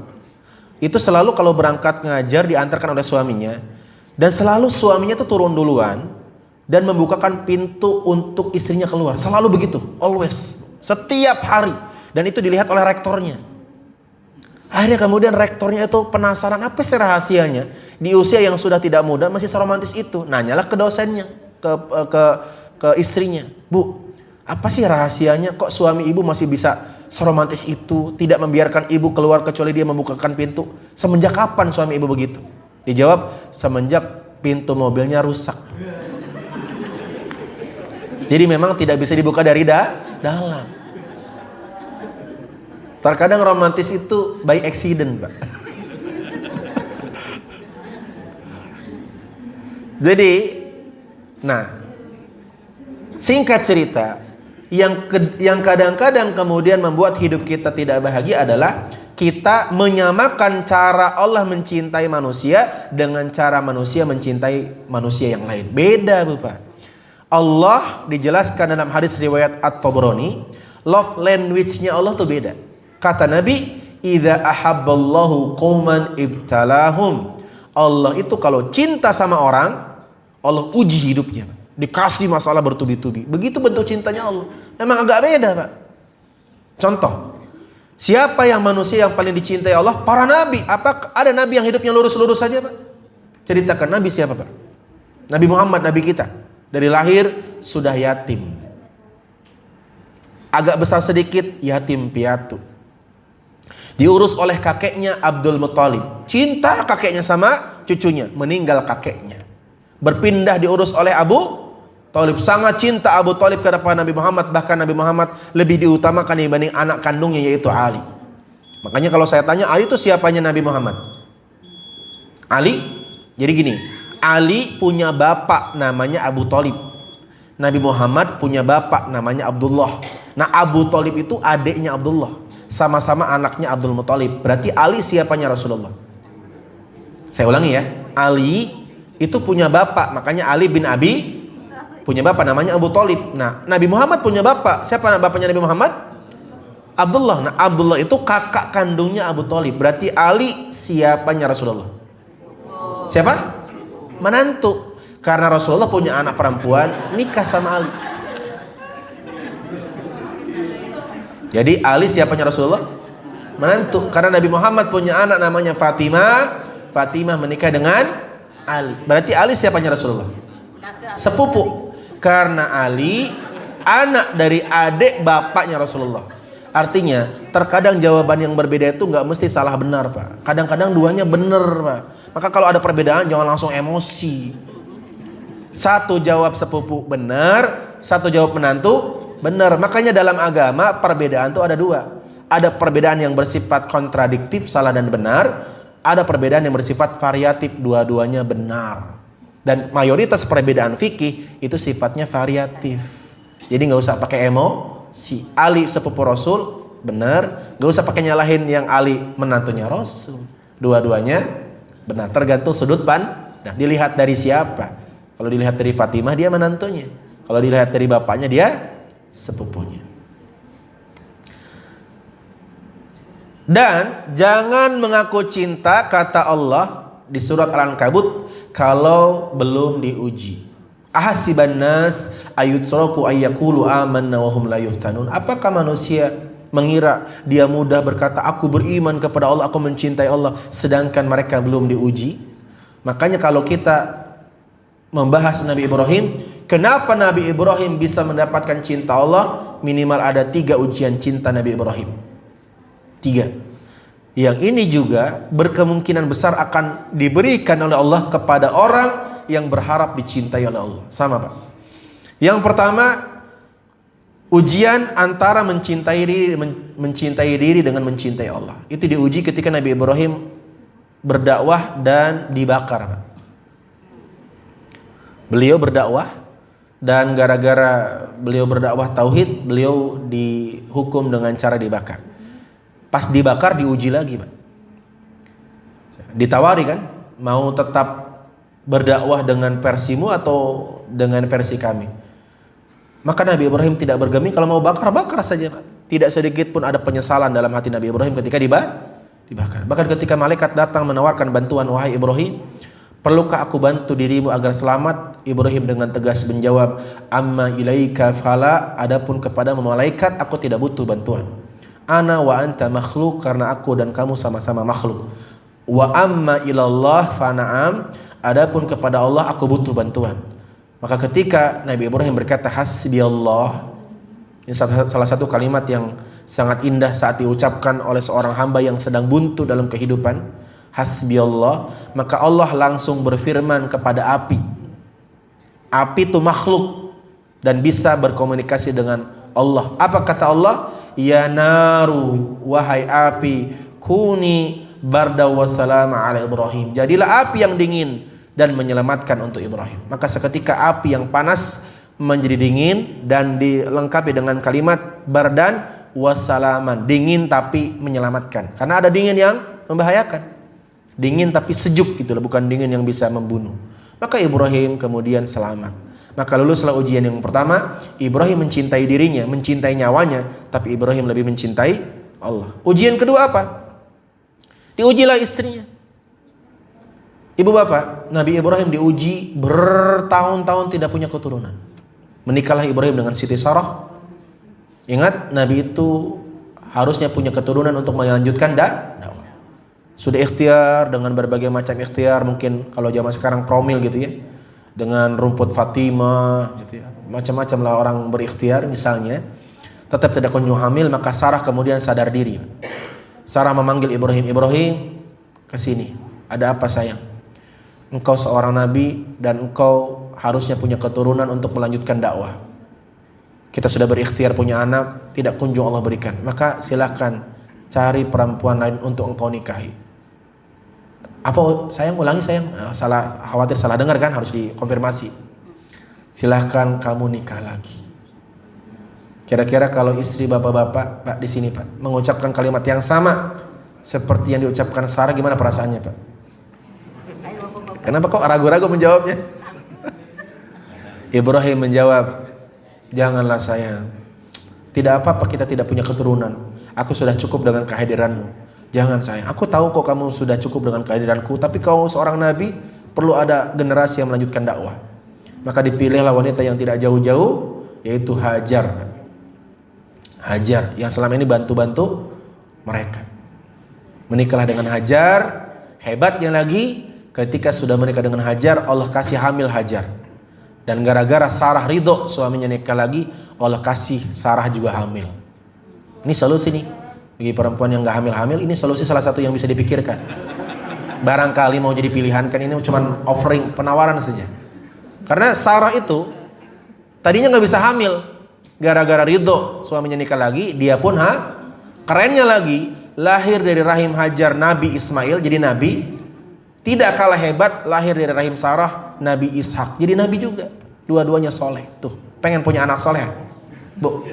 itu selalu kalau berangkat ngajar diantarkan oleh suaminya, dan selalu suaminya tuh turun duluan dan membukakan pintu untuk istrinya keluar. Selalu begitu, always, setiap hari. Dan itu dilihat oleh rektornya. Akhirnya kemudian rektornya itu penasaran, apa sih rahasianya di usia yang sudah tidak muda masih seromantis itu. Nanyalah ke dosennya, ke istrinya, Bu, apa sih rahasianya kok suami ibu masih bisa seromantis itu, tidak membiarkan ibu keluar kecuali dia membukakan pintu? Semenjak kapan suami ibu begitu? Dijawab, semenjak pintu mobilnya rusak. Jadi memang tidak bisa dibuka dari dalam. Terkadang romantis itu by accident, Pak. Jadi, singkat cerita, yang kadang-kadang kemudian membuat hidup kita tidak bahagia adalah kita menyamakan cara Allah mencintai manusia dengan cara manusia mencintai manusia yang lain. Beda, Bapak. Allah dijelaskan dalam hadis riwayat At-Tabrani, love language-nya Allah tuh beda. Kata Nabi, "Idza ahabballahu qauman ibtalahum." Allah itu kalau cinta sama orang, Allah uji hidupnya. Dikasih masalah bertubi-tubi. Begitu bentuk cintanya Allah. Memang agak beda, Pak. Contoh, siapa yang manusia yang paling dicintai Allah? Para nabi. Apa ada nabi yang hidupnya lurus-lurus saja, Pak? Ceritakan nabi siapa, Pak? Nabi Muhammad, nabi kita. Dari lahir sudah yatim. Agak besar sedikit yatim piatu. Diurus oleh kakeknya Abdul Muthalib. Cinta kakeknya sama cucunya, meninggal kakeknya. Berpindah diurus oleh Abu Thalib. Sangat cinta Abu Thalib kepada Nabi Muhammad. Bahkan Nabi Muhammad lebih diutamakan dibanding anak kandungnya, yaitu Ali. Makanya kalau saya tanya, Ali itu siapanya Nabi Muhammad? Ali? Jadi gini, Ali punya bapak namanya Abu Thalib. Nabi Muhammad punya bapak namanya Abdullah. Nah, Abu Thalib itu adiknya Abdullah. Sama-sama anaknya Abdul Muthalib. Berarti Ali siapanya Rasulullah? Saya ulangi ya. Ali itu punya bapak, makanya Ali bin Abi punya bapak namanya Abu Thalib. Nah, Nabi Muhammad punya bapak. Siapa bapaknya Nabi Muhammad? Abdullah. Nah, Abdullah itu kakak kandungnya Abu Thalib. Berarti Ali siapanya Rasulullah? Siapa? Menantu. Karena Rasulullah punya anak perempuan, nikah sama Ali. Jadi Ali siapanya Rasulullah? Menantu. Karena Nabi Muhammad punya anak namanya Fatimah. Fatimah menikah dengan Ali. Berarti Ali siapanya Rasulullah? Sepupu. Karena Ali anak dari adik bapaknya Rasulullah. Artinya terkadang jawaban yang berbeda itu nggak mesti salah benar, Pak. Kadang-kadang duanya benar, Pak. Maka kalau ada perbedaan jangan langsung emosi. Satu jawab sepupu benar, satu jawab menantu benar. Makanya dalam agama perbedaan itu ada dua. Ada perbedaan yang bersifat kontradiktif, salah dan benar. Ada perbedaan yang bersifat variatif, dua-duanya benar. Dan mayoritas perbedaan fikih itu sifatnya variatif. Jadi nggak usah pakai emosi. Ali sepupu Rasul benar, nggak usah pakai nyalahin yang Ali menantunya Rasul. Dua-duanya benar. Tergantung sudut pandang. Nah, dilihat dari siapa. Kalau dilihat dari Fatimah dia menantunya. Kalau dilihat dari bapaknya dia sepupunya. Dan jangan mengaku cinta, kata Allah di surat Al-Ankabut, kalau belum diuji. Ahasiban nas ayutraku ayyaqulu amanna wa hum la yuftanun. Apakah manusia mengira dia mudah berkata aku beriman kepada Allah, aku mencintai Allah, sedangkan mereka belum diuji? Makanya kalau kita membahas Nabi Ibrahim, kenapa Nabi Ibrahim bisa mendapatkan cinta Allah? Minimal ada 3 ujian cinta Nabi Ibrahim. 3. Yang ini juga berkemungkinan besar akan diberikan oleh Allah kepada orang yang berharap dicintai oleh Allah. Sama, Pak. Yang pertama, ujian antara mencintai diri dengan mencintai Allah. Itu diuji ketika Nabi Ibrahim berdakwah dan dibakar, Pak. Beliau berdakwah dan gara-gara beliau berdakwah tauhid, beliau dihukum dengan cara dibakar. Pas dibakar diuji lagi, Pak. Ditawari kan, mau tetap berdakwah dengan versimu atau dengan versi kami? Maka Nabi Ibrahim tidak bergeming, kalau mau bakar saja, Pak. Tidak sedikit pun ada penyesalan dalam hati Nabi Ibrahim ketika dibakar. Bahkan ketika malaikat datang menawarkan bantuan, wahai Ibrahim, perlukah aku bantu dirimu agar selamat? Ibrahim dengan tegas menjawab, amma ilaika fala, adapun kepada malaikat aku tidak butuh bantuan. Ana wa anta makhluk, karena aku dan kamu sama-sama makhluk. Wa amma ilallah fana'am, adapun kepada Allah aku butuh bantuan. Maka ketika Nabi Ibrahim berkata hasbiyallah, ini salah satu kalimat yang sangat indah saat diucapkan oleh seorang hamba yang sedang buntu dalam kehidupan. Hasbiyallah, maka Allah langsung berfirman kepada api. Api itu makhluk, dan bisa berkomunikasi dengan Allah. Apa kata Allah? Ya naru, wahai api, kuni barda wa salama ala Ibrahim. Jadilah api yang dingin dan menyelamatkan untuk Ibrahim. Maka seketika api yang panas menjadi dingin dan dilengkapi dengan kalimat bardan wa salaman, dingin tapi menyelamatkan. Karena ada dingin yang membahayakan, dingin tapi sejuk gitu loh, bukan dingin yang bisa membunuh. Maka Ibrahim kemudian selamat. Maka luluslah ujian yang pertama. Ibrahim mencintai dirinya, mencintai nyawanya, tapi Ibrahim lebih mencintai Allah. Ujian kedua apa? Diujilah istrinya. Ibu bapak, Nabi Ibrahim diuji bertahun-tahun tidak punya keturunan. Menikahlah Ibrahim dengan Siti Sarah. Ingat, Nabi itu harusnya punya keturunan untuk melanjutkan dakwah. Sudah ikhtiar dengan berbagai macam ikhtiar, mungkin kalau zaman sekarang promil gitu ya, dengan rumput Fatimah gitu ya. Macam-macam lah orang berikhtiar misalnya, tetap tidak kunjung hamil. Maka Sarah kemudian sadar diri. Sarah memanggil Ibrahim, Ibrahim, kesini. Ada apa sayang? Engkau seorang nabi dan engkau harusnya punya keturunan untuk melanjutkan dakwah. Kita sudah berikhtiar punya anak, tidak kunjung Allah berikan. Maka silakan cari perempuan lain untuk engkau nikahi. Apa sayang, ulangi sayang, salah, khawatir salah dengar kan, harus dikonfirmasi. Silahkan kamu nikah lagi. Kira-kira kalau istri bapak-bapak, Pak di sini Pak, mengucapkan kalimat yang sama seperti yang diucapkan Sarah, gimana perasaannya Pak? Kenapa kok ragu-ragu menjawabnya? Ibrahim menjawab, janganlah sayang, tidak apa-apa kita tidak punya keturunan. Aku sudah cukup dengan kehadiranmu. Jangan sayang, aku tahu kok kamu sudah cukup dengan kehadiranku, tapi kau seorang nabi, perlu ada generasi yang melanjutkan dakwah. Maka dipilihlah wanita yang tidak jauh-jauh, yaitu Hajar. Hajar yang selama ini bantu-bantu mereka. Menikahlah dengan Hajar. Hebatnya lagi, ketika sudah menikah dengan Hajar, Allah kasih hamil Hajar. Dan gara-gara Sarah ridho suaminya nikah lagi, Allah kasih Sarah juga hamil. Ini solusi nih bagi perempuan yang gak hamil-hamil. Ini solusi salah satu yang bisa dipikirkan. Barangkali mau jadi pilihan, kan ini cuma offering, penawaran saja. Karena Sarah itu tadinya gak bisa hamil, gara-gara ridho suaminya nikah lagi, dia pun kerennya lagi, lahir dari rahim Hajar Nabi Ismail jadi nabi. Tidak kalah hebat, lahir dari rahim Sarah Nabi Ishak jadi nabi juga. Dua-duanya soleh. Tuh, pengen punya anak soleh, Bu?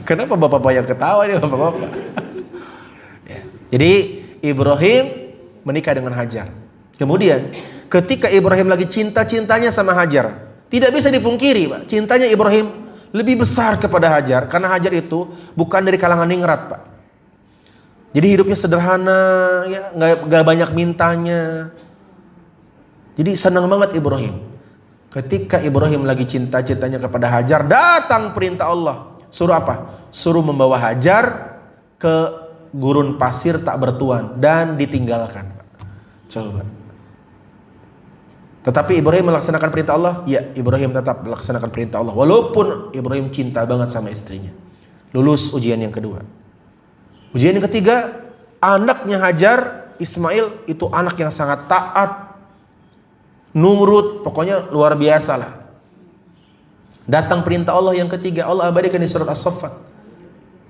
Kenapa bapak-bapak yang ketawa ini bapak-bapak? Ya. Jadi Ibrahim menikah dengan Hajar. Kemudian ketika Ibrahim lagi cinta-cintanya sama Hajar, tidak bisa dipungkiri Pak, cintanya Ibrahim lebih besar kepada Hajar. Karena Hajar itu bukan dari kalangan ningrat Pak. Jadi hidupnya sederhana, ya, gak banyak mintanya. Jadi senang banget Ibrahim. Ketika Ibrahim lagi cinta-cintanya kepada Hajar, datang perintah Allah. Suruh apa? Suruh membawa Hajar ke gurun pasir tak bertuan dan ditinggalkan. Coba. Tetapi Ibrahim melaksanakan perintah Allah? Ya, Ibrahim tetap melaksanakan perintah Allah. Walaupun Ibrahim cinta banget sama istrinya. Lulus ujian yang kedua. Ujian yang ketiga, anaknya Hajar, Ismail, itu anak yang sangat taat, nurut, pokoknya luar biasa lah. Datang perintah Allah yang ketiga, Allah abadikan di surat As-Saffat.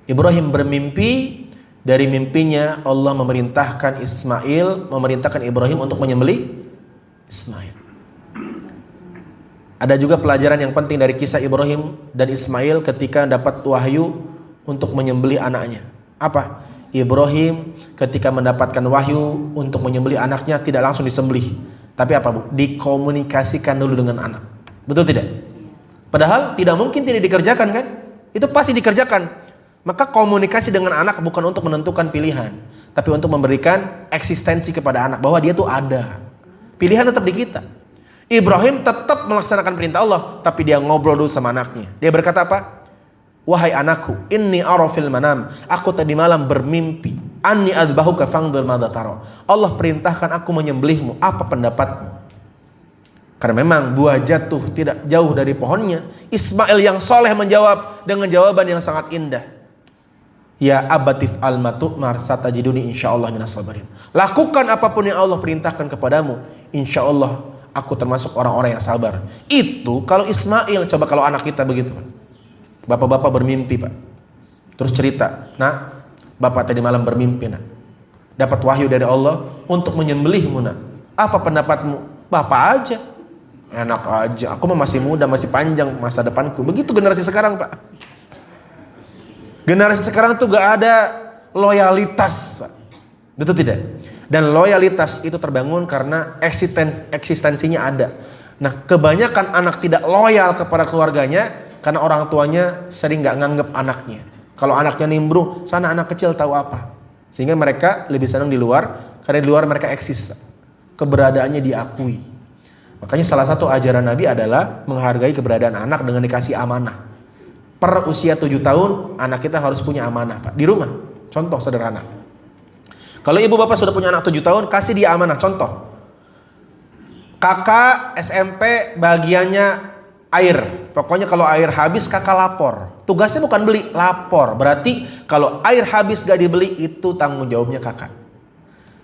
Ibrahim bermimpi, dari mimpinya Allah memerintahkan Ibrahim untuk menyembelih Ismail. Ada juga pelajaran yang penting dari kisah Ibrahim dan Ismail ketika dapat wahyu untuk menyembelih anaknya. Apa? Ibrahim ketika mendapatkan wahyu untuk menyembelih anaknya tidak langsung disembelih, tapi apa Bu? Dikomunikasikan dulu dengan anak. Betul tidak? Padahal tidak mungkin tidak dikerjakan kan? Itu pasti dikerjakan. Maka komunikasi dengan anak bukan untuk menentukan pilihan, tapi untuk memberikan eksistensi kepada anak bahwa dia tuh ada. Pilihan tetap di kita. Ibrahim tetap melaksanakan perintah Allah, tapi dia ngobrol dulu sama anaknya. Dia berkata apa? Wahai anakku, inni ara fil manam, aku tadi malam bermimpi, anni adzbahuka fangdur madza tara. Allah perintahkan aku menyembelihmu, apa pendapatmu? Karena memang buah jatuh tidak jauh dari pohonnya. Ismail yang soleh menjawab dengan jawaban yang sangat indah. Ya abatif al-matu'mar satajiduni insyaallah minas sabirin. Lakukan apapun yang Allah perintahkan kepadamu, insyaallah aku termasuk orang-orang yang sabar. Itu kalau Ismail. Coba kalau anak kita begitu, Pak. Bapak-bapak bermimpi, Pak. Terus cerita, nak, bapak tadi malam bermimpi, nak. Dapat wahyu dari Allah untuk menyembelihmu, nak. Apa pendapatmu? Bapak aja. Enak aja. Aku masih muda, masih panjang masa depanku. Begitu generasi sekarang, Pak. Generasi sekarang tuh gak ada loyalitas, Pak. Betul tidak? Dan loyalitas itu terbangun karena eksistensinya ada. Nah, kebanyakan anak tidak loyal kepada keluarganya karena orang tuanya sering gak nganggep anaknya. Kalau anaknya nimbrung, sana anak kecil tahu apa. Sehingga mereka lebih senang di luar, karena di luar mereka eksis. Keberadaannya diakui. Makanya salah satu ajaran Nabi adalah menghargai keberadaan anak dengan dikasih amanah. Per usia 7 tahun, anak kita harus punya amanah, Pak. Di rumah, contoh sederhana. Kalau ibu bapak sudah punya anak 7 tahun, kasih dia amanah. Contoh, kakak SMP bagiannya air. Pokoknya kalau air habis kakak lapor. Tugasnya bukan beli, lapor. Berarti kalau air habis gak dibeli, itu tanggung jawabnya kakak.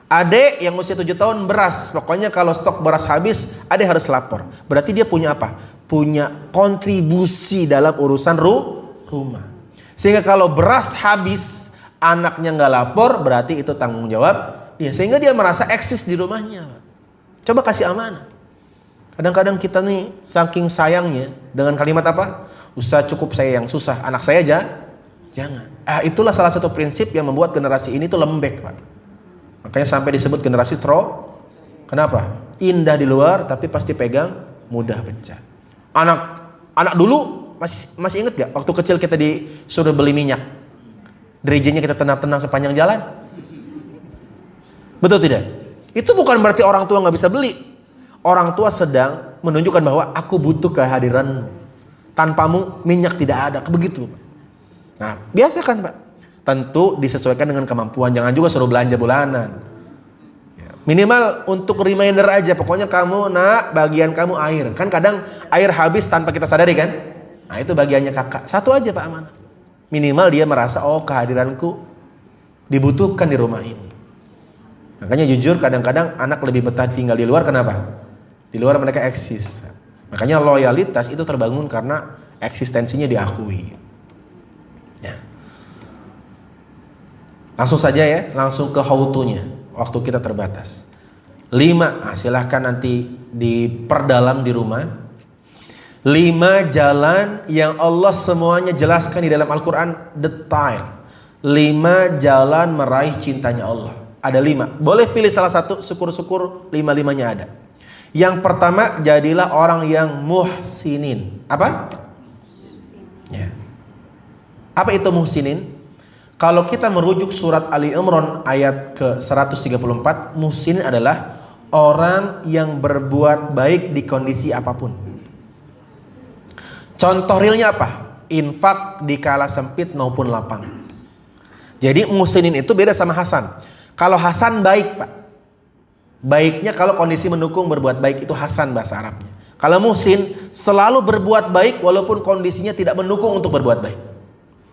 Adek yang usia 7 tahun beras. Pokoknya kalau stok beras habis, adek harus lapor. Berarti dia punya apa? Punya kontribusi dalam urusan rumah. Sehingga kalau beras habis, anaknya gak lapor, berarti itu tanggung jawab dia. Sehingga dia merasa eksis di rumahnya. Coba kasih amanah. Kadang-kadang kita nih saking sayangnya dengan kalimat apa? Ustaz, cukup saya yang susah, anak saya aja jangan. Itulah salah satu prinsip yang membuat generasi ini tuh lembek, Pak. Makanya sampai disebut generasi Kenapa? Indah di luar tapi pasti pegang mudah pecah. Anak dulu masih inget gak waktu kecil kita disuruh beli minyak, derajatnya kita tenang-tenang sepanjang jalan? Betul tidak? Itu bukan berarti orang tua nggak bisa beli. Orang tua sedang menunjukkan bahwa aku butuh kehadiranmu. Tanpamu minyak tidak ada. Begitu. Nah, biasa kan, Pak? Tentu disesuaikan dengan kemampuan. Jangan juga suruh belanja bulanan. Minimal untuk reminder aja. Pokoknya kamu, nak, bagian kamu air. Kan kadang air habis tanpa kita sadari kan? Nah, itu bagiannya kakak. Satu aja, Pak Aman. Minimal dia merasa, oh, kehadiranku dibutuhkan di rumah ini. Makanya jujur kadang-kadang anak lebih betah tinggal di luar. Kenapa? Di luar mereka eksis. Makanya loyalitas itu terbangun karena eksistensinya diakui. Ya. Langsung saja ya, langsung ke how-to-nya. Waktu kita terbatas. 5, silahkan nanti diperdalam di rumah. 5 jalan yang Allah semuanya jelaskan di dalam Al-Quran detail. 5 jalan meraih cintanya Allah. Ada 5. Boleh pilih salah satu, syukur-syukur 5-5-nya ada. Yang pertama, jadilah orang yang muhsinin. Apa? Ya. Apa itu muhsinin? Kalau kita merujuk surat Ali Imran ayat ke-134, muhsinin adalah orang yang berbuat baik di kondisi apapun. Contoh realnya apa? Infak di kala sempit maupun lapang. Jadi muhsinin itu beda sama Hasan. Kalau Hasan baik, Pak. Baiknya kalau kondisi mendukung berbuat baik, itu Hasan bahasa Arabnya. Kalau muhsin selalu berbuat baik walaupun kondisinya tidak mendukung untuk berbuat baik.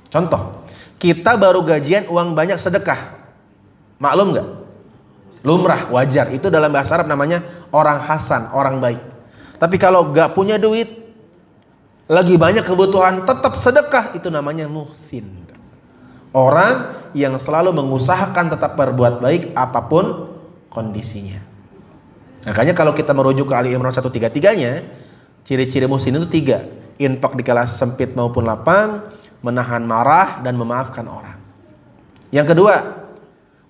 Contoh, kita baru gajian uang banyak sedekah. Maklum gak? Lumrah, wajar. Itu dalam bahasa Arab namanya orang Hasan, orang baik. Tapi kalau gak punya duit, lagi banyak kebutuhan, tetap sedekah, itu namanya muhsin. Orang yang selalu mengusahakan tetap berbuat baik apapun kondisinya. Makanya kalau kita merujuk ke Ali Imran 133-nya, ciri-ciri muhsin itu 3. Infak di kala sempit maupun lapang, menahan marah, dan memaafkan orang. Yang kedua,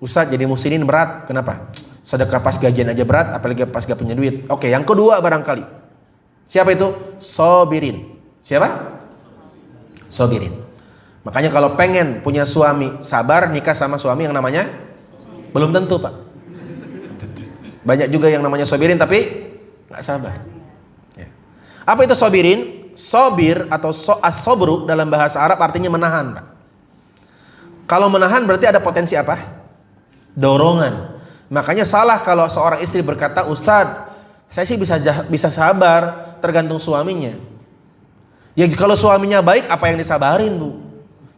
Ustaz, jadi muhsinin berat. Kenapa? Sedekah pas gajian aja berat, apalagi pas gak punya duit. Oke, yang kedua barangkali. Siapa itu? Sobirin. Siapa? Sobirin. Makanya kalau pengen punya suami sabar, nikah sama suami yang namanya belum tentu, Pak. Banyak juga yang namanya sobirin tapi gak sabar. Ya. Apa itu sobirin? Sobir atau as-sobru dalam bahasa Arab artinya menahan, Pak. Kalau menahan berarti ada potensi apa? Dorongan. Makanya salah kalau seorang istri berkata, Ustadz, saya sih bisa sabar, tergantung suaminya. Ya kalau suaminya baik, apa yang disabarin, Bu?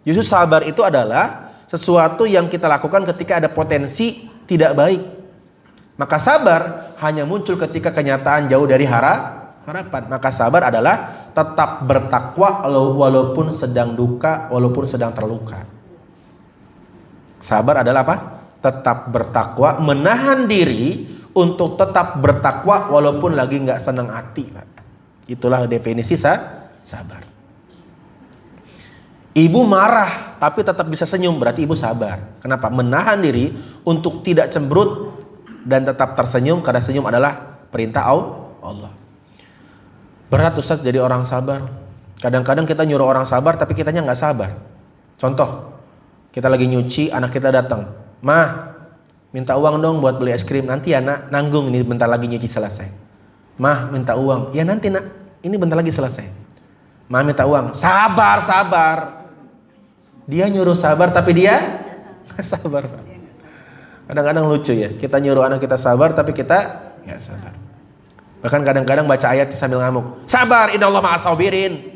Justru sabar itu adalah sesuatu yang kita lakukan ketika ada potensi tidak baik. Maka sabar hanya muncul ketika kenyataan jauh dari harapan. Maka sabar adalah tetap bertakwa walaupun sedang duka, walaupun sedang terluka. Sabar adalah apa? Tetap bertakwa, menahan diri untuk tetap bertakwa walaupun lagi nggak senang hati. Itulah definisi sabar. Ibu marah tapi tetap bisa senyum, berarti ibu sabar. Kenapa? Menahan diri untuk tidak cemberut dan tetap tersenyum, karena senyum adalah perintah Allah. Berat Ustaz jadi orang sabar. Kadang-kadang kita nyuruh orang sabar tapi kitanya nggak sabar. Contoh, kita lagi nyuci, anak kita datang, "Mah, minta uang dong buat beli es krim." "Nanti ya nak, nanggung ini bentar lagi nyuci selesai." "Mah, minta uang." "Ya nanti nak, ini bentar lagi selesai." "Mah, minta uang." Sabar. Dia nyuruh sabar tapi dia nggak sabar. Kadang-kadang lucu ya, kita nyuruh anak kita sabar tapi kita nggak sabar. Bahkan kadang-kadang baca ayat sambil ngamuk, "Sabar, innallaha ma'as sabirin."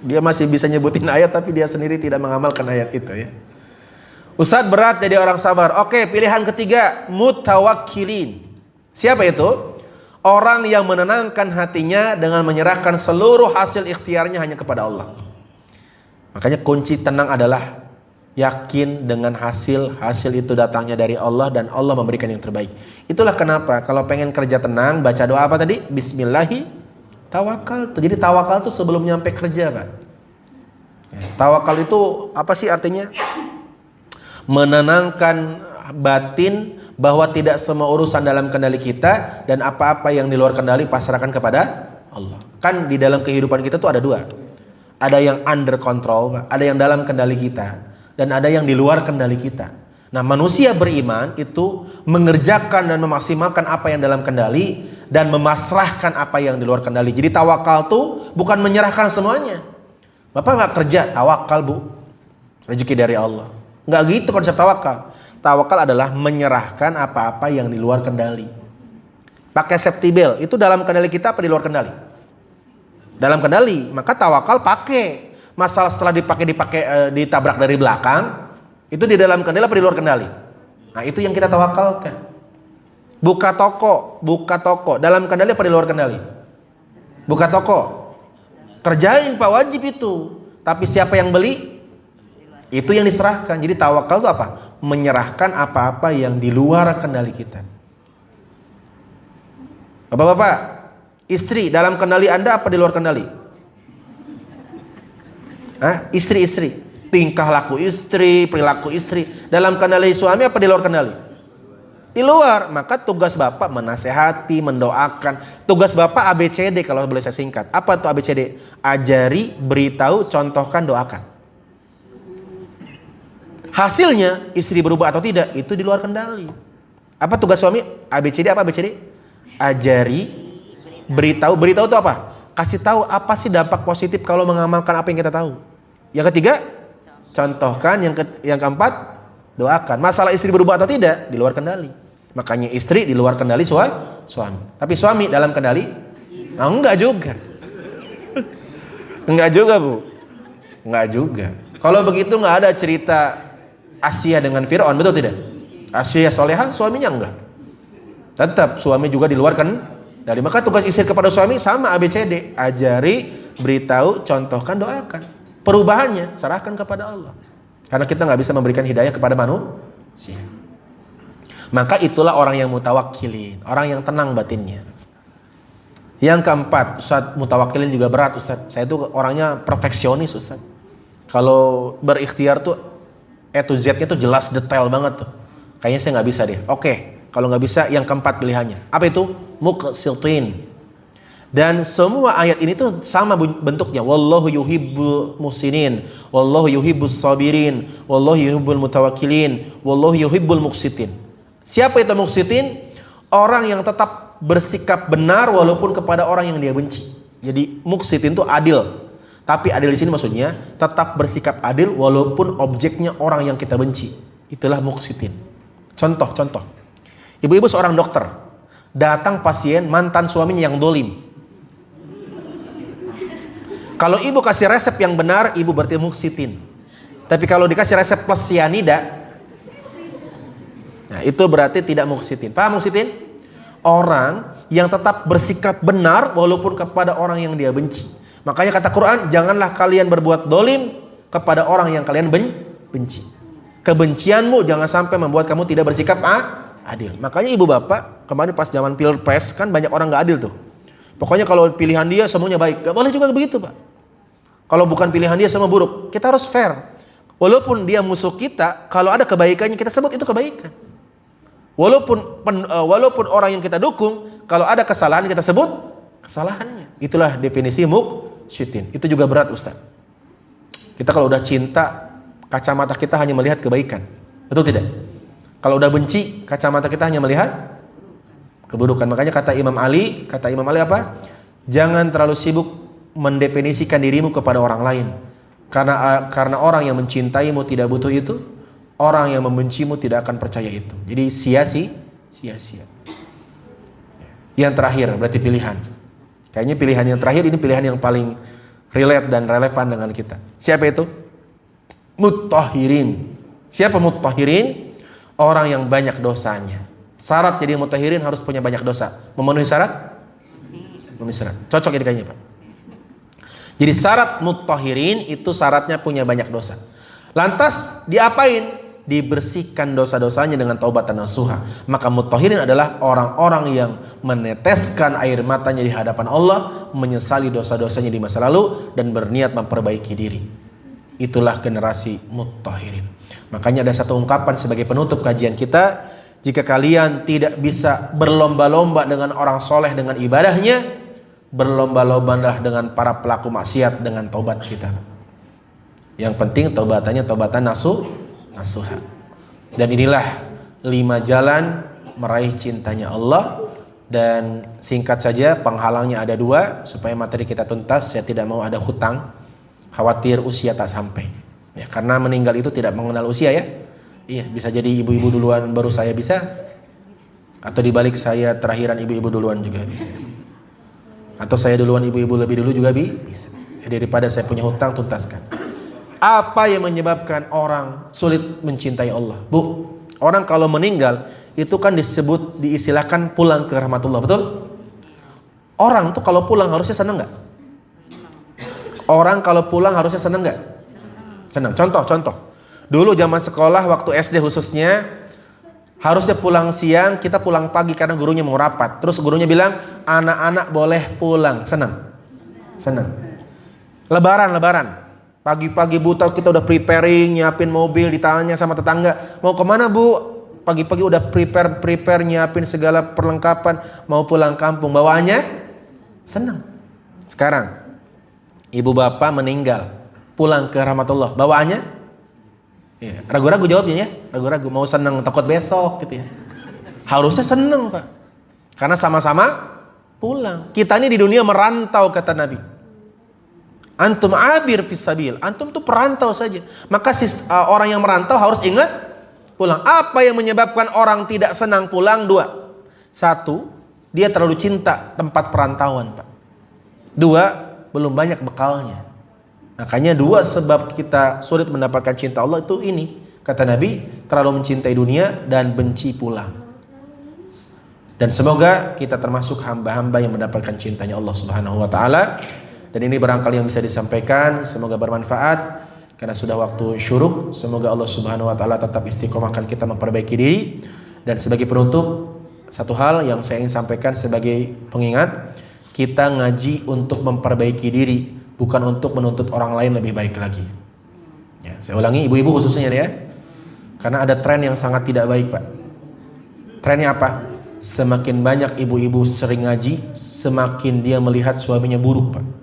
Dia masih bisa nyebutin ayat tapi dia sendiri tidak mengamalkan ayat itu ya. Ustadz, berat jadi orang sabar. Oke, pilihan ketiga, mutawakkilin. Siapa itu? Orang yang menenangkan hatinya dengan menyerahkan seluruh hasil ikhtiarnya hanya kepada Allah. Makanya kunci tenang adalah yakin dengan hasil itu datangnya dari Allah dan Allah memberikan yang terbaik. Itulah kenapa kalau pengen kerja tenang, baca doa apa tadi? Bismillahi tawakal. Jadi tawakal itu sebelum nyampe kerja, Pak. Tawakal itu apa sih artinya? Menenangkan batin bahwa tidak semua urusan dalam kendali kita dan apa-apa yang di luar kendali pasrahkan kepada Allah. Kan di dalam kehidupan kita tuh ada dua. Ada yang under control, ada yang dalam kendali kita. Dan ada yang di luar kendali kita. Nah, manusia beriman itu mengerjakan dan memaksimalkan apa yang dalam kendali dan memasrahkan apa yang di luar kendali. Jadi tawakal tuh bukan menyerahkan semuanya. Bapak nggak kerja, tawakal Bu, rezeki dari Allah. Nggak gitu konsep tawakal. Tawakal adalah menyerahkan apa-apa yang di luar kendali. Pakai safety belt itu dalam kendali kita apa di luar kendali? Dalam kendali. Maka tawakal pakai. Masalah setelah ditabrak dari belakang, itu di dalam kendali apa di luar kendali? Nah, itu yang kita tawakalkan. Buka toko, dalam kendali apa di luar kendali? Buka toko. Kerjain Pak, wajib itu. Tapi siapa yang beli? Itu yang diserahkan. Jadi tawakal itu apa? Menyerahkan apa-apa yang di luar kendali kita. Bapak-bapak, istri dalam kendali Anda apa di luar kendali? Istri, tingkah laku istri, perilaku istri dalam kendali suami apa di luar kendali? Di luar. Maka tugas bapak menasehati, mendoakan. Tugas bapak ABCD kalau boleh saya singkat. Apa tuh ABCD? Ajari, beritahu, contohkan, doakan. Hasilnya istri berubah atau tidak itu di luar kendali. Apa tugas suami? ABCD apa ABCD? Ajari, beritahu itu apa? Kasih tahu apa sih dampak positif kalau mengamalkan apa yang kita tahu. Yang ketiga, contohkan. Yang keempat, doakan. Masalah istri berubah atau tidak di luar kendali. Makanya istri di luar kendali suami. Tapi suami dalam kendali? Nah, enggak juga. Enggak juga Bu. Enggak juga. Kalau begitu enggak ada cerita Asia dengan Fir'aun, betul tidak? Asia solehah, suaminya enggak. Tetap suami juga di luar kendali. Maka tugas istri kepada suami sama ABCD. Ajari, beritahu, contohkan, doakan. Perubahannya serahkan kepada Allah. Karena kita nggak bisa memberikan hidayah kepada manusia. Maka itulah orang yang mutawakkilin, orang yang tenang batinnya. Yang keempat, Ustaz, mutawakkilin juga berat Ustaz. Saya tuh orangnya perfeksionis Ustaz. Kalau berikhtiar tuh to Z-nya tuh jelas, detail banget tuh. Kayaknya saya nggak bisa deh. Oke, kalau nggak bisa yang keempat pilihannya. Apa itu? Muqsitin. Dan semua ayat ini tuh sama bentuknya. Wallahu yuhibbul muhsinin, wallahu yuhibbus sabirin, wallahu yuhibbul mutawakkilin, wallahu yuhibbul muqsitin. Siapa itu muqsitin? Orang yang tetap bersikap benar walaupun kepada orang yang dia benci. Jadi muqsitin itu adil. Tapi adil di sini maksudnya tetap bersikap adil walaupun objeknya orang yang kita benci. Itulah muqsitin. Contoh. Ibu-ibu seorang dokter, datang pasien mantan suaminya yang dolim. Kalau ibu kasih resep yang benar, ibu berarti muqsitin. Tapi kalau dikasih resep plus sianida, Nah, itu berarti tidak muqsitin. Paham muqsitin? Orang yang tetap bersikap benar walaupun kepada orang yang dia benci. Makanya kata Quran, janganlah kalian berbuat dolim kepada orang yang kalian benci. Kebencianmu jangan sampai membuat kamu tidak bersikap adil. Makanya ibu bapak kemarin pas zaman pilpres kan banyak orang nggak adil tuh. Pokoknya kalau pilihan dia semuanya baik. Gak boleh juga begitu pak. Kalau bukan pilihan dia semua buruk. Kita harus fair. Walaupun dia musuh kita, kalau ada kebaikannya kita sebut itu kebaikan. Walaupun orang yang kita dukung, kalau ada kesalahan kita sebut kesalahannya. Itulah definisi muqsitin. Itu juga berat Ustaz. Kita kalau udah cinta, kacamata kita hanya melihat kebaikan. Betul tidak? Kalau udah benci, kacamata kita hanya melihat keburukan. Makanya kata Imam Ali apa? Jangan terlalu sibuk mendefinisikan dirimu kepada orang lain. Karena orang yang mencintaimu tidak butuh itu, orang yang membencimu tidak akan percaya itu. Jadi sia-sia. Yang terakhir berarti pilihan. Kayaknya pilihan yang terakhir ini pilihan yang paling relate dan relevan dengan kita. Siapa itu? Muttahirin. Siapa muttahirin? Orang yang banyak dosanya. Syarat jadi muttahirin harus punya banyak dosa. Memenuhi syarat? Memenuhi syarat. Cocok ini kayaknya Pak. Jadi syarat muttahirin itu syaratnya punya banyak dosa. Lantas diapain? Dibersihkan dosa-dosanya dengan taubatan nasuha. Maka muttahirin adalah orang-orang yang meneteskan air matanya di hadapan Allah, menyesali dosa-dosanya di masa lalu dan berniat memperbaiki diri. Itulah generasi muttahirin. Makanya ada satu ungkapan sebagai penutup kajian kita, jika kalian tidak bisa berlomba-lomba dengan orang soleh dengan ibadahnya, berlomba-lombalah dengan para pelaku maksiat dengan taubat kita. Yang penting taubatannya taubatan nasuha. Dan inilah 5 jalan meraih cintanya Allah. Dan singkat saja penghalangnya ada 2 supaya materi kita tuntas. Saya tidak mau ada hutang, khawatir usia tak sampai ya, karena meninggal itu tidak mengenal usia ya. Iya, bisa jadi ibu-ibu duluan baru saya bisa, atau dibalik saya terakhiran ibu-ibu duluan juga bisa, atau saya duluan ibu-ibu lebih dulu juga bisa. Daripada saya punya hutang, tuntaskan. Apa yang menyebabkan orang sulit mencintai Allah? Bu, orang kalau meninggal itu kan diistilahkan pulang ke rahmatullah, betul? Orang tuh kalau pulang harusnya senang nggak? Orang kalau pulang harusnya senang nggak? Senang. Contoh. Dulu zaman sekolah waktu SD khususnya, harusnya pulang siang, kita pulang pagi karena gurunya mau rapat. Terus gurunya bilang, anak-anak boleh pulang. Senang. Lebaran. Pagi-pagi buta kita udah preparing, nyiapin mobil, ditanya sama tetangga, mau kemana bu? Pagi-pagi udah prepare, nyiapin segala perlengkapan, mau pulang kampung. Bawaannya senang. Sekarang ibu bapak meninggal, pulang ke rahmatullah, bawaannya ya, ragu-ragu jawabnya ya, ragu-ragu, mau senang takut besok gitu ya. Harusnya senang Pak, karena sama-sama pulang. Kita ini di dunia merantau kata Nabi. Antum abir fissabil, antum tuh perantau saja. Maka orang yang merantau harus ingat pulang. Apa yang menyebabkan orang tidak senang pulang? 2. 1, dia terlalu cinta tempat perantauan Pak. 2, belum banyak bekalnya. Makanya 2 sebab kita sulit mendapatkan cinta Allah itu ini. Kata Nabi, terlalu mencintai dunia dan benci pulang. Dan semoga kita termasuk hamba-hamba yang mendapatkan cintanya Allah Subhanahu wa taala. Dan ini barangkali yang bisa disampaikan, semoga bermanfaat. Karena sudah waktu syuruk, semoga Allah Subhanahu wa taala tetap istiqomahkan kita memperbaiki diri. Dan sebagai penutup, satu hal yang saya ingin sampaikan sebagai pengingat, kita ngaji untuk memperbaiki diri, bukan untuk menuntut orang lain lebih baik lagi. Ya, saya ulangi, ibu-ibu khususnya ya, karena ada tren yang sangat tidak baik Pak. Trennya apa? Semakin banyak ibu-ibu sering ngaji, semakin dia melihat suaminya buruk Pak.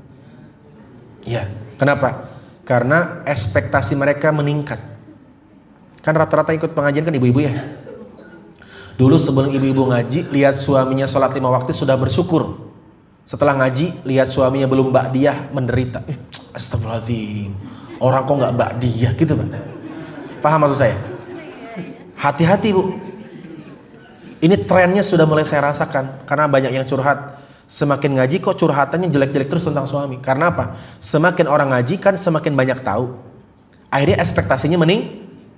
Ya, kenapa? Karena ekspektasi mereka meningkat. Kan rata-rata ikut pengajian kan ibu-ibu ya. Dulu sebelum ibu-ibu ngaji, lihat suaminya sholat 5 waktu sudah bersyukur. Setelah ngaji, lihat suaminya belum ba'diyah, menderita. Astagfirullahaladzim, orang kok gak ba'diyah gitu Pak. Paham maksud saya? Hati-hati Bu. Ini trennya sudah mulai saya rasakan. Karena banyak yang curhat. Semakin ngaji kok curhatannya jelek-jelek terus tentang suami. Karena apa? Semakin orang ngaji kan semakin banyak tahu. Akhirnya ekspektasinya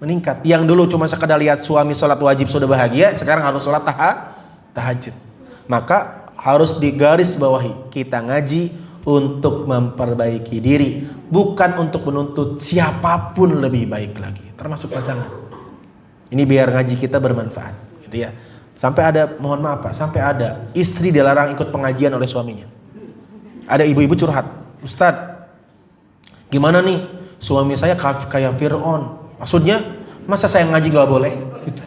meningkat. Yang dulu cuma sekedar lihat suami sholat wajib sudah bahagia, sekarang harus sholat tahajud. Maka harus digaris bawahi, kita ngaji untuk memperbaiki diri, bukan untuk menuntut siapapun lebih baik lagi, termasuk pasangan. Ini biar ngaji kita bermanfaat, gitu ya. Sampai ada, mohon maaf Pak, sampai ada istri dilarang ikut pengajian oleh suaminya. Ada ibu-ibu curhat, Ustadz, gimana nih suami saya kayak Fir'aun. Maksudnya, masa saya ngaji gak boleh? Gitu.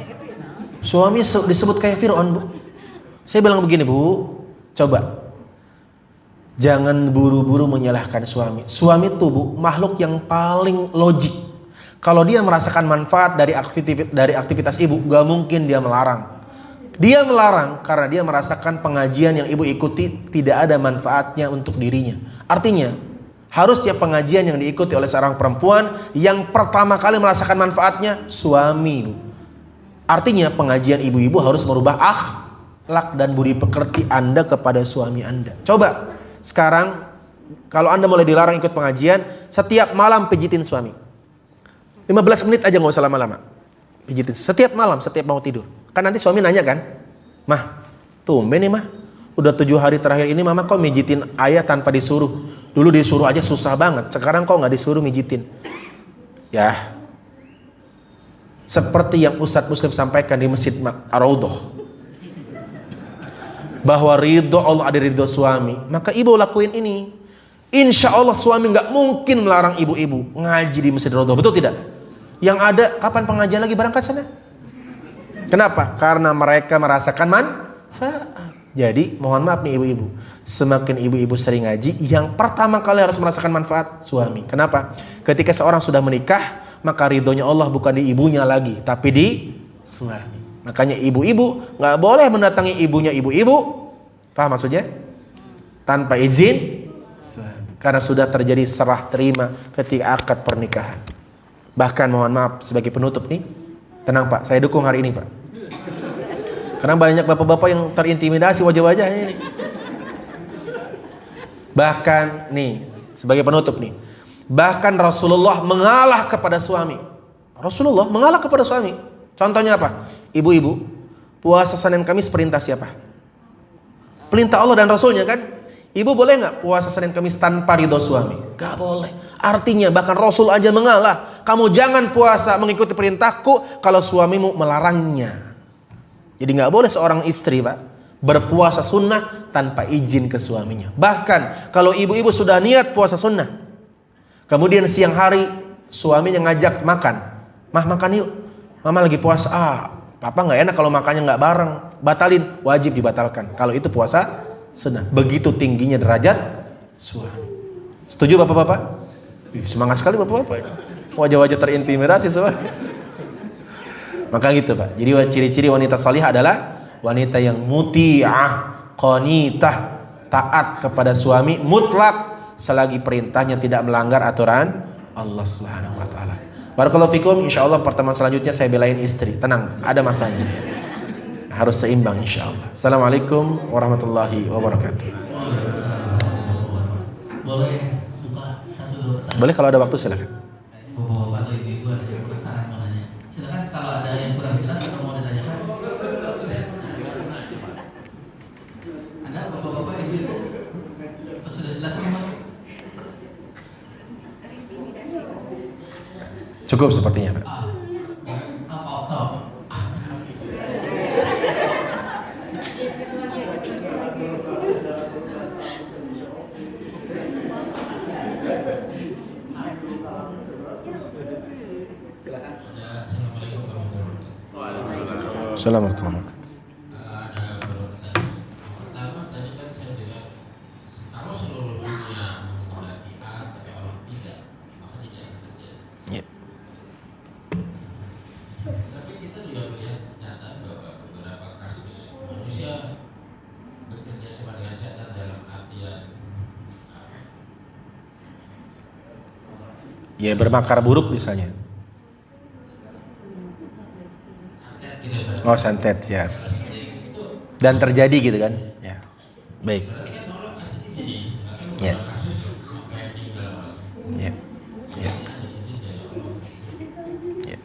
Suami disebut kayak Fir'aun, Bu. Saya bilang begini, Bu, coba jangan buru-buru menyalahkan suami. Suami itu, Bu, makhluk yang paling logik. Kalau dia merasakan manfaat dari aktivitas ibu, gak mungkin dia melarang. Dia melarang karena dia merasakan pengajian yang ibu ikuti tidak ada manfaatnya untuk dirinya. Artinya, harusnya pengajian yang diikuti oleh seorang perempuan yang pertama kali merasakan manfaatnya suami, Bu. Artinya pengajian ibu-ibu harus merubah akhlak dan budi pekerti Anda kepada suami Anda. Coba sekarang kalau Anda mulai dilarang ikut pengajian, setiap malam pijitin suami. 15 menit aja, gak usah lama-lama. Pijitin setiap malam, setiap mau tidur. Kan nanti suami nanya kan, Mah, tumben nih Mah, udah 7 hari terakhir ini Mama kok mijitin ayah tanpa disuruh. Dulu disuruh aja susah banget, sekarang kok gak disuruh mijitin. Ya, seperti yang Ustadz Muslim sampaikan di Masjid Ar-Raudhah, bahwa ridho Allah ada ridho suami. Maka ibu lakuin ini, insya Allah suami gak mungkin melarang ibu-ibu ngaji di Masjid Ar-Raudhah, betul tidak? Yang ada, kapan pengajian lagi, berangkat sana. Kenapa? Karena mereka merasakan manfaat. Jadi mohon maaf nih ibu-ibu, semakin ibu-ibu sering ngaji, yang pertama kali harus merasakan manfaat suami. Kenapa? Ketika seorang sudah menikah, maka ridhonya Allah bukan di ibunya lagi, tapi di suami. Makanya ibu-ibu gak boleh mendatangi ibunya ibu-ibu, paham maksudnya? Tanpa izin suami. Karena sudah terjadi serah terima ketika akad pernikahan. Bahkan mohon maaf sebagai penutup nih, tenang Pak, saya dukung hari ini Pak. Karena banyak bapak-bapak yang terintimidasi wajah-wajahnya ini. Bahkan nih, sebagai penutup nih, bahkan Rasulullah mengalah kepada suami. Rasulullah mengalah kepada suami. Contohnya apa? Ibu-ibu, puasa Senin Kamis perintah siapa? Perintah Allah dan Rasulnya kan? Ibu boleh nggak puasa Senin Kamis tanpa ridho suami? Gak boleh. Artinya bahkan Rasul aja mengalah. Kamu jangan puasa mengikuti perintahku kalau suamimu melarangnya. Jadi nggak boleh seorang istri Pak berpuasa sunnah tanpa izin ke suaminya. Bahkan kalau ibu-ibu sudah niat puasa sunnah, kemudian siang hari suaminya ngajak makan, Mah makan yuk, Mama lagi puasa. Papa nggak enak kalau makannya nggak bareng, batalin, wajib dibatalkan. Kalau itu puasa sunnah. Begitu tingginya derajat suami. Setuju bapak-bapak? Semangat sekali bapak-bapak. Wajah-wajah terintimidasi semua. Maka gitu Pak. Jadi ciri-ciri wanita salihah adalah wanita yang muti'ah, qanitah, taat kepada suami mutlak selagi perintahnya tidak melanggar aturan Allah Subhanahu wa taala. Barakallahu fikum. Insyaallah pertemuan selanjutnya saya belain istri. Tenang, ada masanya. Harus seimbang insyaallah. Assalamualaikum warahmatullahi wabarakatuh. Boleh buka 1-2 pertanyaan? Boleh kalau ada waktu silakan. Bapak-bapak atau ibu-ibu ada yang penasaran mau nanya. Silakan kalau ada yang kurang jelas atau mau ditanyakan. Ada bapak-bapak ibu-ibu? Atau sudah jelas semua? Cukup sepertinya Pak. Assalamualaikum warahmatullahi wabarakatuh. Pertama tadi kan saya dengar kalau seluruh dunia menghendaki A tapi Allah tidak, maka tidak akan terjadi. Tapi kita juga melihat kenyataan bahwa beberapa kasus manusia bekerja sama dengan setan dalam artian Ya bermakar buruk misalnya. Oh santet ya. Dan terjadi gitu kan? Ya. Baik. Ya. Ya. Ya. Ya.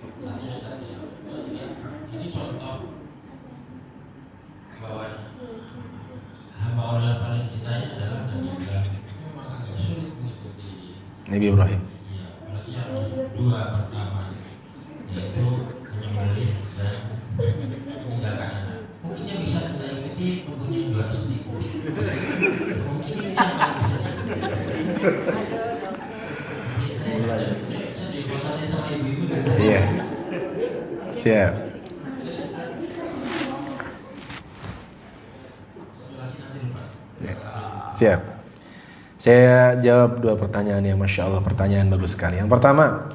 Nabi Ibrahim. Ya, apalagi yang dua pertama, yaitu menyembelih dan meninggalkan anak. Mungkin yang bisa kita ikuti mempunyai 200.000. Mungkin ini yang paling bisa diikuti. Saya dipelajari sama ibu-ibu. Iya. Siap. Siap. Saya jawab dua pertanyaan yang Masya Allah, pertanyaan bagus sekali. Yang pertama,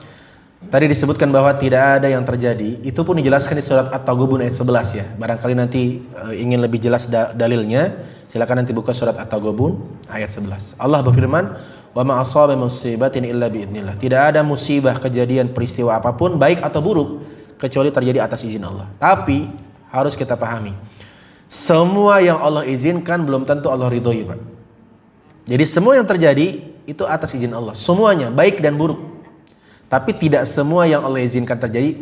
tadi disebutkan bahwa tidak ada yang terjadi. Itu pun dijelaskan di surat At-Taghabun ayat 11 ya. Barangkali nanti ingin lebih jelas dalilnya, silakan nanti buka surat At-Taghabun ayat 11. Allah berfirman, "Wa ma asaba musibatin illa biidznillah." Tidak ada musibah, kejadian, peristiwa apapun baik atau buruk kecuali terjadi atas izin Allah. Tapi harus kita pahami, semua yang Allah izinkan belum tentu Allah ridhoi, Pak. Jadi semua yang terjadi itu atas izin Allah, semuanya baik dan buruk. Tapi tidak semua yang Allah izinkan terjadi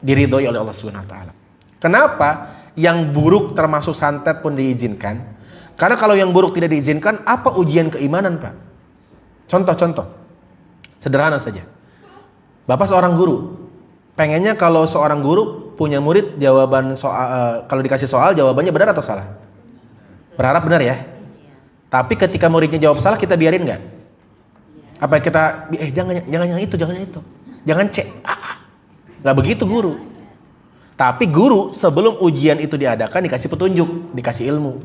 diridhoi oleh Allah Subhanahu wa taala. Kenapa? Yang buruk termasuk santet pun diizinkan. Karena kalau yang buruk tidak diizinkan, apa ujian keimanan, Pak? Contoh-contoh sederhana saja. Bapak seorang guru, pengennya kalau seorang guru punya murid jawaban soal, kalau dikasih soal jawabannya benar atau salah? Berharap benar ya. Tapi ketika muridnya jawab salah, kita biarin nggak? Apa kita jangan yang itu, jangan cek. Nggak begitu guru. Tapi guru sebelum ujian itu diadakan dikasih petunjuk, dikasih ilmu.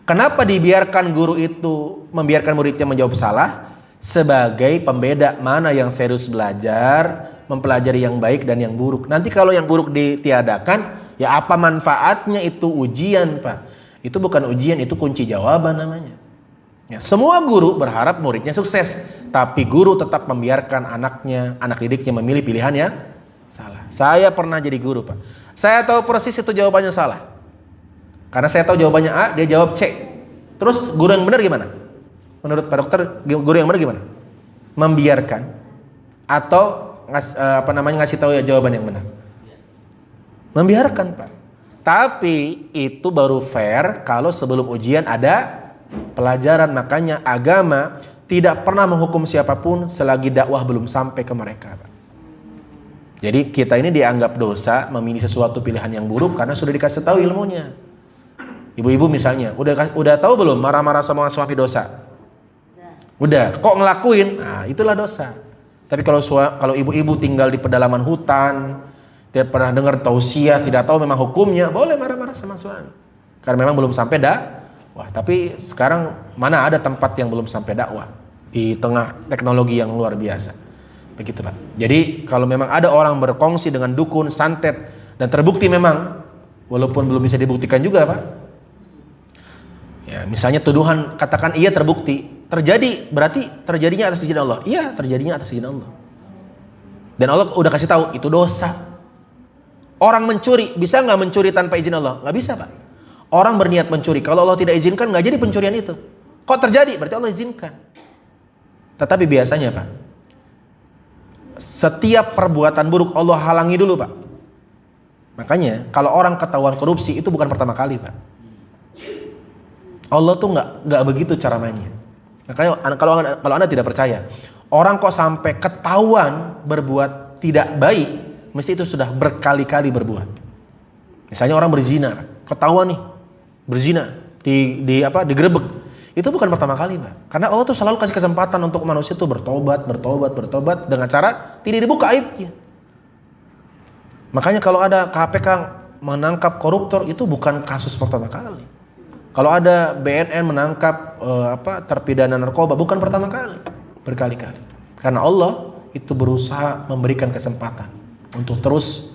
Kenapa dibiarkan guru itu membiarkan muridnya menjawab salah? Sebagai pembeda mana yang serius belajar, mempelajari yang baik dan yang buruk. Nanti kalau yang buruk ditiadakan, ya apa manfaatnya itu ujian, Pak? Itu bukan ujian, itu kunci jawaban namanya. Ya, semua guru berharap muridnya sukses, tapi guru tetap membiarkan anak didiknya memilih pilihan yang salah. Saya pernah jadi guru, Pak. Saya tahu persis itu jawabannya salah. Karena saya tahu jawabannya A, dia jawab C. Terus guru yang benar gimana? Menurut Pak Dokter, guru yang benar gimana? Membiarkan atau ngasih tahu ya jawaban yang benar? Membiarkan, Pak. Tapi itu baru fair kalau sebelum ujian ada pelajaran. Makanya agama tidak pernah menghukum siapapun selagi dakwah belum sampai ke mereka, Pak. Jadi kita ini dianggap dosa memilih sesuatu pilihan yang buruk karena sudah dikasih tahu ilmunya. Ibu-ibu misalnya, udah tahu belum marah-marah sama suami dosa? Udah, kok ngelakuin? Nah, itulah dosa. Tapi kalau ibu-ibu tinggal di pedalaman hutan, tidak pernah dengar tausiah, tidak tahu memang hukumnya, boleh marah-marah sama suami. Karena memang belum sampai dakwah. Tapi sekarang mana ada tempat yang belum sampai dakwah di tengah teknologi yang luar biasa. Begitu, Pak. Jadi kalau memang ada orang berkongsi dengan dukun, santet, dan terbukti memang, walaupun belum bisa dibuktikan juga, Pak. Ya, misalnya tuduhan katakan iya terbukti, terjadi, berarti terjadinya atas izin Allah. Iya, terjadinya atas izin Allah. Dan Allah udah kasih tahu itu dosa. Orang mencuri, bisa nggak mencuri tanpa izin Allah? Nggak bisa, Pak. Orang berniat mencuri, kalau Allah tidak izinkan nggak jadi pencurian itu. Kok terjadi? Berarti Allah izinkan. Tetapi biasanya, Pak, setiap perbuatan buruk Allah halangi dulu, Pak. Makanya kalau orang ketahuan korupsi itu bukan pertama kali, Pak. Allah tuh nggak begitu cara mainnya. Makanya kalau anda tidak percaya, orang kok sampai ketahuan berbuat tidak baik, mesti itu sudah berkali-kali berbuat. Misalnya orang berzina, ketahuan nih berzina, digerebek, itu bukan pertama kali, Pak. Karena Allah tuh selalu kasih kesempatan untuk manusia tuh bertobat dengan cara tidak dibuka aibnya. Makanya kalau ada KPK menangkap koruptor itu bukan kasus pertama kali. Kalau ada BNN menangkap terpidana narkoba bukan pertama kali, berkali-kali. Karena Allah itu berusaha memberikan kesempatan untuk terus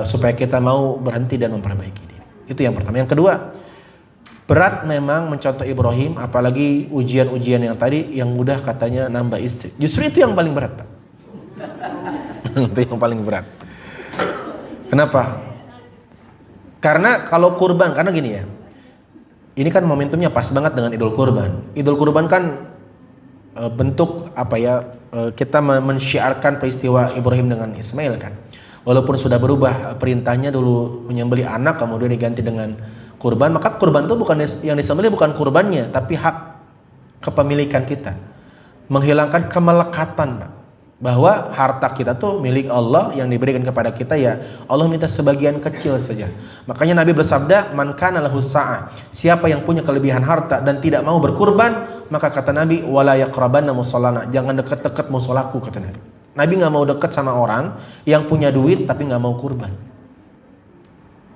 supaya kita mau berhenti dan memperbaiki diri. Itu yang pertama. Yang kedua, berat memang mencontoh Ibrahim, apalagi ujian-ujian yang tadi yang mudah katanya nambah istri. Justru itu yang paling berat, Pak. Itu yang paling berat. Kenapa? Karena kalau kurban, karena gini ya. Ini kan momentumnya pas banget dengan Idul Kurban. Idul Kurban kan bentuk kita mensyiarkan peristiwa Ibrahim dengan Ismail kan. Walaupun sudah berubah perintahnya dulu menyembelih anak kemudian diganti dengan kurban, maka kurban itu bukan yang disembelih bukan kurbannya, tapi hak kepemilikan kita. menghilangkan kemelekatan, Pak. Bahwa harta kita tuh milik Allah yang diberikan kepada kita, ya Allah minta sebagian kecil saja. Makanya Nabi bersabda, man kana lahu sa'ah, siapa yang punya kelebihan harta dan tidak mau berkurban, maka kata Nabi, wala yaqrabanna musallana, jangan dekat-dekat musolaku, kata Nabi. Nabi nggak mau dekat sama orang yang punya duit tapi nggak mau kurban.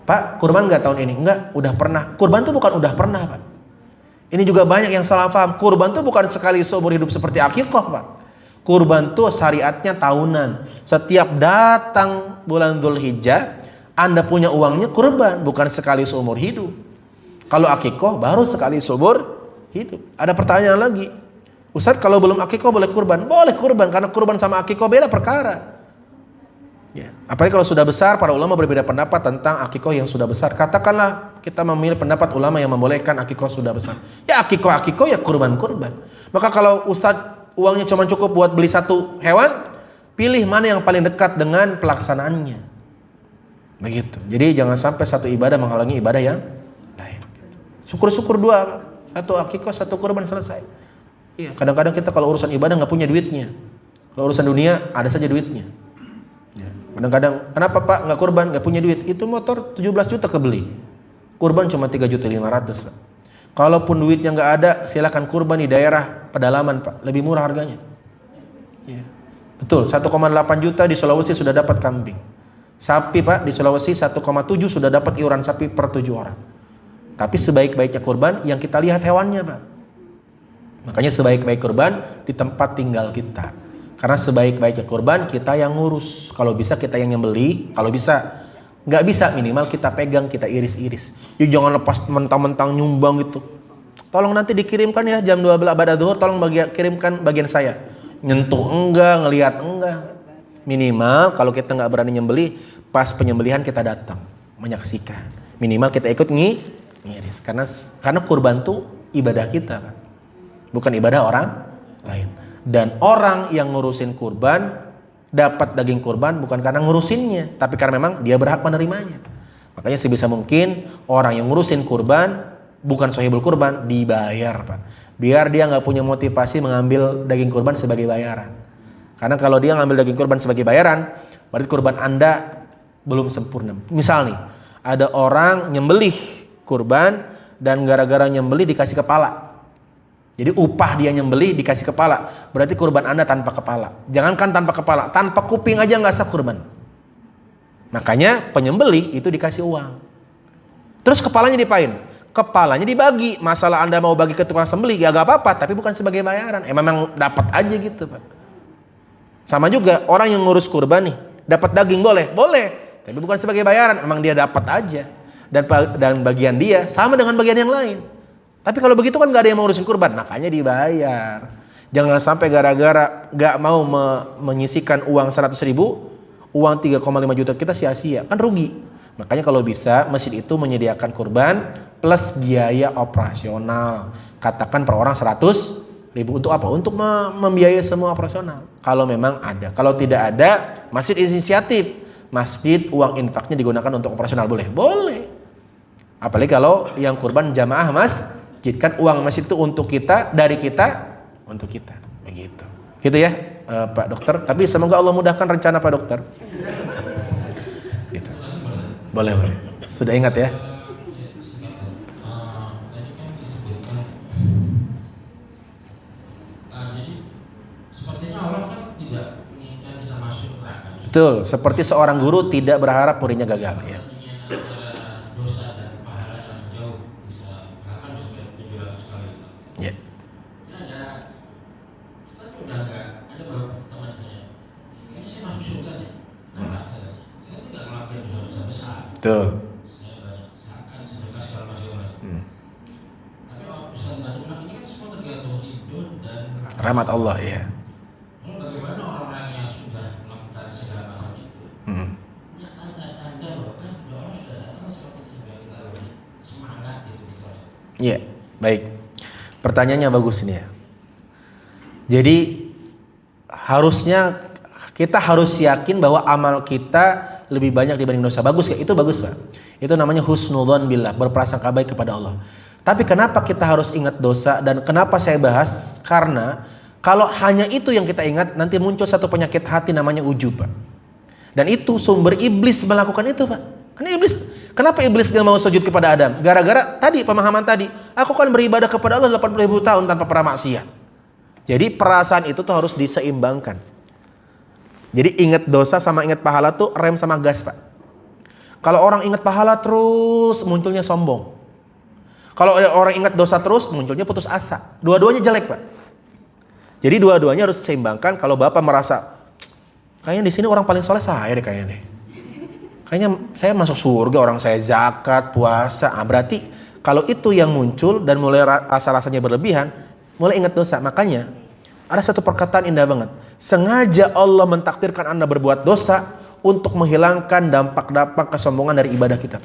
Pak, kurban nggak tahun ini? Enggak, udah pernah. Kurban tuh bukan udah pernah, Pak. Ini juga banyak yang salah paham. Kurban tuh bukan sekali seumur hidup seperti akikah, Pak. Kurban tuh syariatnya tahunan. Setiap datang bulan Dzulhijjah, Anda punya uangnya kurban, bukan sekali seumur hidup. Kalau akikah baru sekali seumur hidup. Ada pertanyaan lagi, Ustadz, kalau belum akikah boleh kurban? Boleh kurban, karena kurban sama akikah beda perkara. Ya. Apalagi kalau sudah besar, para ulama berbeda pendapat tentang akikah yang sudah besar. Katakanlah kita memilih pendapat ulama yang membolehkan akikah sudah besar. Ya akikah ya kurban. Maka kalau Ustadz uangnya cuma cukup buat beli satu hewan, pilih mana yang paling dekat dengan pelaksanaannya. Begitu. Jadi jangan sampai satu ibadah menghalangi ibadah yang lain. Syukur-syukur dua, satu akikah, satu kurban, selesai. Iya, kadang-kadang kita kalau urusan ibadah nggak punya duitnya. Kalau urusan dunia ada saja duitnya. Ya. Kadang-kadang, kenapa Pak nggak kurban, nggak punya duit? Itu motor 17 juta kebeli. Kurban cuma 3.500.000, Pak. Kalaupun duitnya nggak ada, silakan kurban di daerah pedalaman, Pak. Lebih murah harganya. Ya. Betul, 1,8 juta di Sulawesi sudah dapat kambing. Sapi, Pak, di Sulawesi 1,7 sudah dapat iuran sapi per 7 orang. Tapi sebaik-baiknya kurban yang kita lihat hewannya, Pak. Makanya sebaik-baik kurban di tempat tinggal kita. Karena sebaik-baiknya kurban kita yang ngurus. Kalau bisa kita yang nyembeli, kalau bisa. Nggak bisa, minimal kita pegang, kita iris-iris. Ya, jangan lepas mentang-mentang nyumbang gitu. Tolong nanti dikirimkan ya jam 12 pada zuhur, tolong kirimkan bagian saya. Nyentuh enggak, ngelihat enggak. Minimal kalau kita nggak berani nyembeli, pas penyembelihan kita datang menyaksikan. Minimal kita ikut ngiris. Karena kurban tuh ibadah kita, kan? Bukan ibadah orang lain. Dan orang yang ngurusin kurban dapat daging kurban bukan karena ngurusinnya, tapi karena memang dia berhak menerimanya. Makanya sebisa mungkin orang yang ngurusin kurban bukan sohibul kurban dibayar, Pak. Biar dia nggak punya motivasi mengambil daging kurban sebagai bayaran. Karena kalau dia ngambil daging kurban sebagai bayaran, berarti kurban Anda belum sempurna. Misal nih, ada orang nyembelih kurban dan gara-gara nyembelih dikasih kepala. Jadi upah dia nyembelih dikasih kepala, berarti kurban Anda tanpa kepala. Jangankan tanpa kepala, tanpa kuping aja nggak sah kurban. Makanya penyembelih itu dikasih uang. Terus kepalanya dipain? Kepalanya dibagi. Masalah Anda mau bagi ke tukang sembelih ya gak apa-apa, tapi bukan sebagai bayaran. Memang dapat aja gitu, Pak. Sama juga orang yang ngurus kurban nih, dapat daging boleh, tapi bukan sebagai bayaran. Memang dia dapat aja. Dan bagian dia sama dengan bagian yang lain. Tapi kalau begitu kan gak ada yang mau ngurusin kurban, makanya dibayar. Jangan sampai gara-gara gak mau menyisikan uang 100.000, uang 3,5 juta kita sia-sia, kan rugi. Makanya kalau bisa masjid itu menyediakan kurban plus biaya operasional. Katakan per orang 100.000 untuk apa? Untuk membiayai semua operasional. Kalau memang ada. Kalau tidak ada, masjid inisiatif. Masjid uang infaknya digunakan untuk operasional boleh? Boleh. Apalagi kalau yang kurban jamaah mas. Kan uang masjid itu untuk kita, dari kita, untuk kita. Begitu. Gitu ya, Pak Dokter. Tapi semoga Allah mudahkan rencana Pak Dokter. Gitu. Boleh. Sudah ingat ya? Betul. Seperti seorang guru tidak berharap muridnya gagal. Ya. Betul. Rahmat Allah ya. Bagaimana orang yang sudah melakukan segala macam itu? Punya tanda-tanda bahwa kan Allah sudah datang seperti kita lebih semangat gitu. Iya, baik. Pertanyaannya bagus ini ya. Jadi harusnya kita harus yakin bahwa amal kita lebih banyak dibanding dosa. Bagus ya? Itu bagus, Pak. Itu namanya husnudzon billah, berprasangka baik kepada Allah. Tapi kenapa kita harus ingat dosa dan kenapa saya bahas? Karena Kalau hanya itu yang kita ingat, nanti muncul satu penyakit hati namanya ujub, Pak. Dan itu sumber iblis melakukan itu, Pak. Karena kenapa iblis gak mau sujud kepada Adam? Gara-gara tadi, pemahaman tadi. Aku kan beribadah kepada Allah 80.000 tahun tanpa pernah maksiat. Jadi perasaan itu tuh harus diseimbangkan. Jadi ingat dosa sama ingat pahala tuh rem sama gas, Pak. Kalau orang ingat pahala terus, munculnya sombong. Kalau orang ingat dosa terus, munculnya putus asa. Dua-duanya jelek, Pak. Jadi dua-duanya harus diseimbangkan. Kalau Bapak merasa, kayaknya di sini orang paling soleh saya deh kayaknya deh. Kayaknya saya masuk surga, orang saya zakat, puasa. Berarti kalau itu yang muncul dan mulai rasa-rasanya berlebihan, mulai ingat dosa. Makanya ada satu perkataan indah banget. Sengaja Allah mentakdirkan Anda berbuat dosa untuk menghilangkan dampak-dampak kesombongan dari ibadah kita.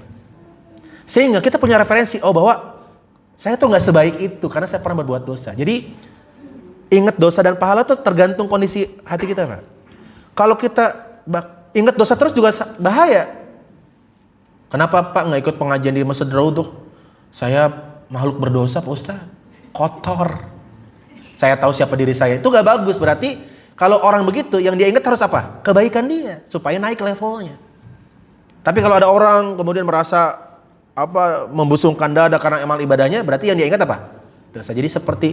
Sehingga kita punya referensi, bahwa saya tuh gak sebaik itu karena saya pernah berbuat dosa. Jadi ingat dosa dan pahala tuh tergantung kondisi hati kita, Pak. Kalau kita ingat dosa terus juga bahaya. Kenapa Pak nggak ikut pengajian di Masjid Raudhah? Saya makhluk berdosa, Pak Ustaz. Kotor. Saya tahu siapa diri saya. Itu gak bagus. Berarti kalau orang begitu, yang dia ingat harus apa? Kebaikan dia, supaya naik levelnya. Tapi kalau ada orang kemudian merasa membusungkan dada karena amal ibadahnya, berarti yang dia ingat apa? Dosa. Jadi seperti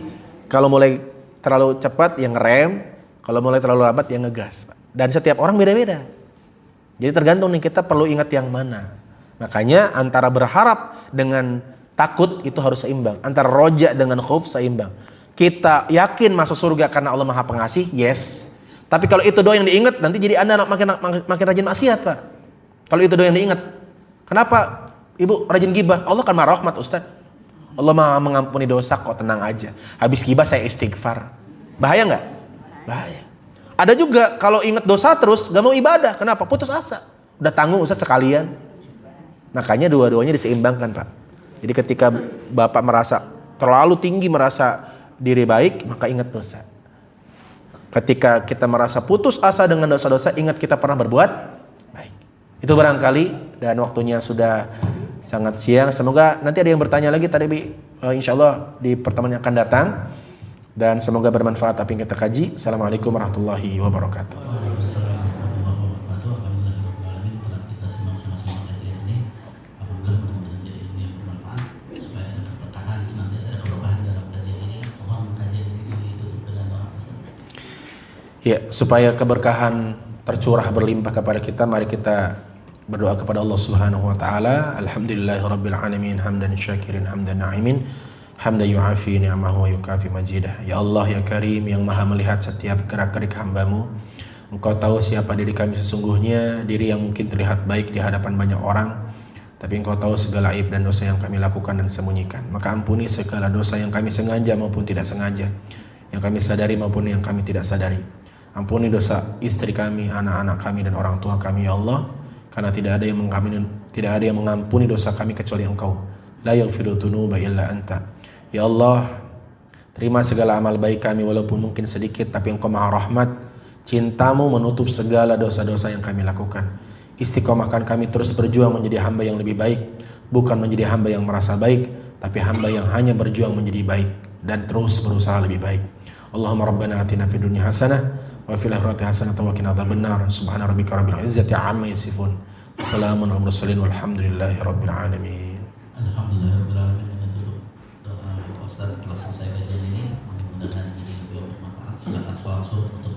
kalau mulai terlalu cepat yang ngerem, kalau mulai terlalu lambat yang ngegas, Pak. Dan setiap orang beda-beda. Jadi tergantung nih kita perlu ingat yang mana. Makanya antara berharap dengan takut itu harus seimbang. Antara roja dengan khauf seimbang. Kita yakin masuk surga karena Allah Maha Pengasih, yes. Tapi kalau itu doang yang diingat, nanti jadi Anda makin rajin maksiat, Pak. Kalau itu doang yang diingat. Kenapa Ibu rajin gibah? Allah kan Maha Rahmat, Ustaz. Allah Maha mengampuni dosa kok, tenang aja. Habis gibah saya istighfar. Bahaya nggak? Bahaya. Ada juga kalau ingat dosa terus gak mau ibadah. Kenapa? Putus asa. Udah tanggung Ustaz sekalian. Makanya dua-duanya diseimbangkan, Pak. Jadi ketika Bapak merasa terlalu tinggi, merasa diri baik, maka ingat dosa. Ketika kita merasa putus asa dengan dosa-dosa, ingat kita pernah berbuat baik. Itu barangkali, dan waktunya sudah sangat siang. Semoga nanti ada yang bertanya lagi tadi, insya Allah di pertemuan yang akan datang. Dan semoga bermanfaat apa yang kita kaji. Assalamualaikum warahmatullahi wabarakatuh. Ya, supaya keberkahan tercurah berlimpah kepada kita, mari kita berdoa kepada Allah Subhanahu wa taala. Alhamdulillahirabbil alamin, hamdan syakirin, hamdan na'imin, hamdan yu'afi ni'amahu wa yukafi majidah. Ya Allah ya Karim, yang Maha melihat setiap gerak-gerik hamba-Mu. Engkau tahu siapa diri kami sesungguhnya, diri yang mungkin terlihat baik di hadapan banyak orang, tapi Engkau tahu segala aib dan dosa yang kami lakukan dan sembunyikan. Maka ampuni segala dosa yang kami sengaja maupun tidak sengaja, yang kami sadari maupun yang kami tidak sadari. Ampuni dosa istri kami, anak-anak kami, dan orang tua kami, ya Allah. Karena tidak ada yang mengampuni dosa kami kecuali Engkau. La yaghfiru dzunuba illa Anta. Ya Allah, terima segala amal baik kami walaupun mungkin sedikit, tapi Engkau Maha Rahmat. Cinta-Mu menutup segala dosa-dosa yang kami lakukan. Istiqomahkan kami terus berjuang menjadi hamba yang lebih baik, bukan menjadi hamba yang merasa baik, tapi hamba yang hanya berjuang menjadi baik dan terus berusaha lebih baik. Allahumma rabbana atina fid dunya hasanah wa fil akhirati hasanatan wa qina adzabannar. Subhana rabbika rabbil izzati amma yasifun. Assalamun alal mursalin walhamdulillahi rabbil alamin. Alhamdulillah dengan tutup doa Ustaz telah selesai kajian ini, mudah-mudahan ini bermanfaat. Silakan sholat subuh untuk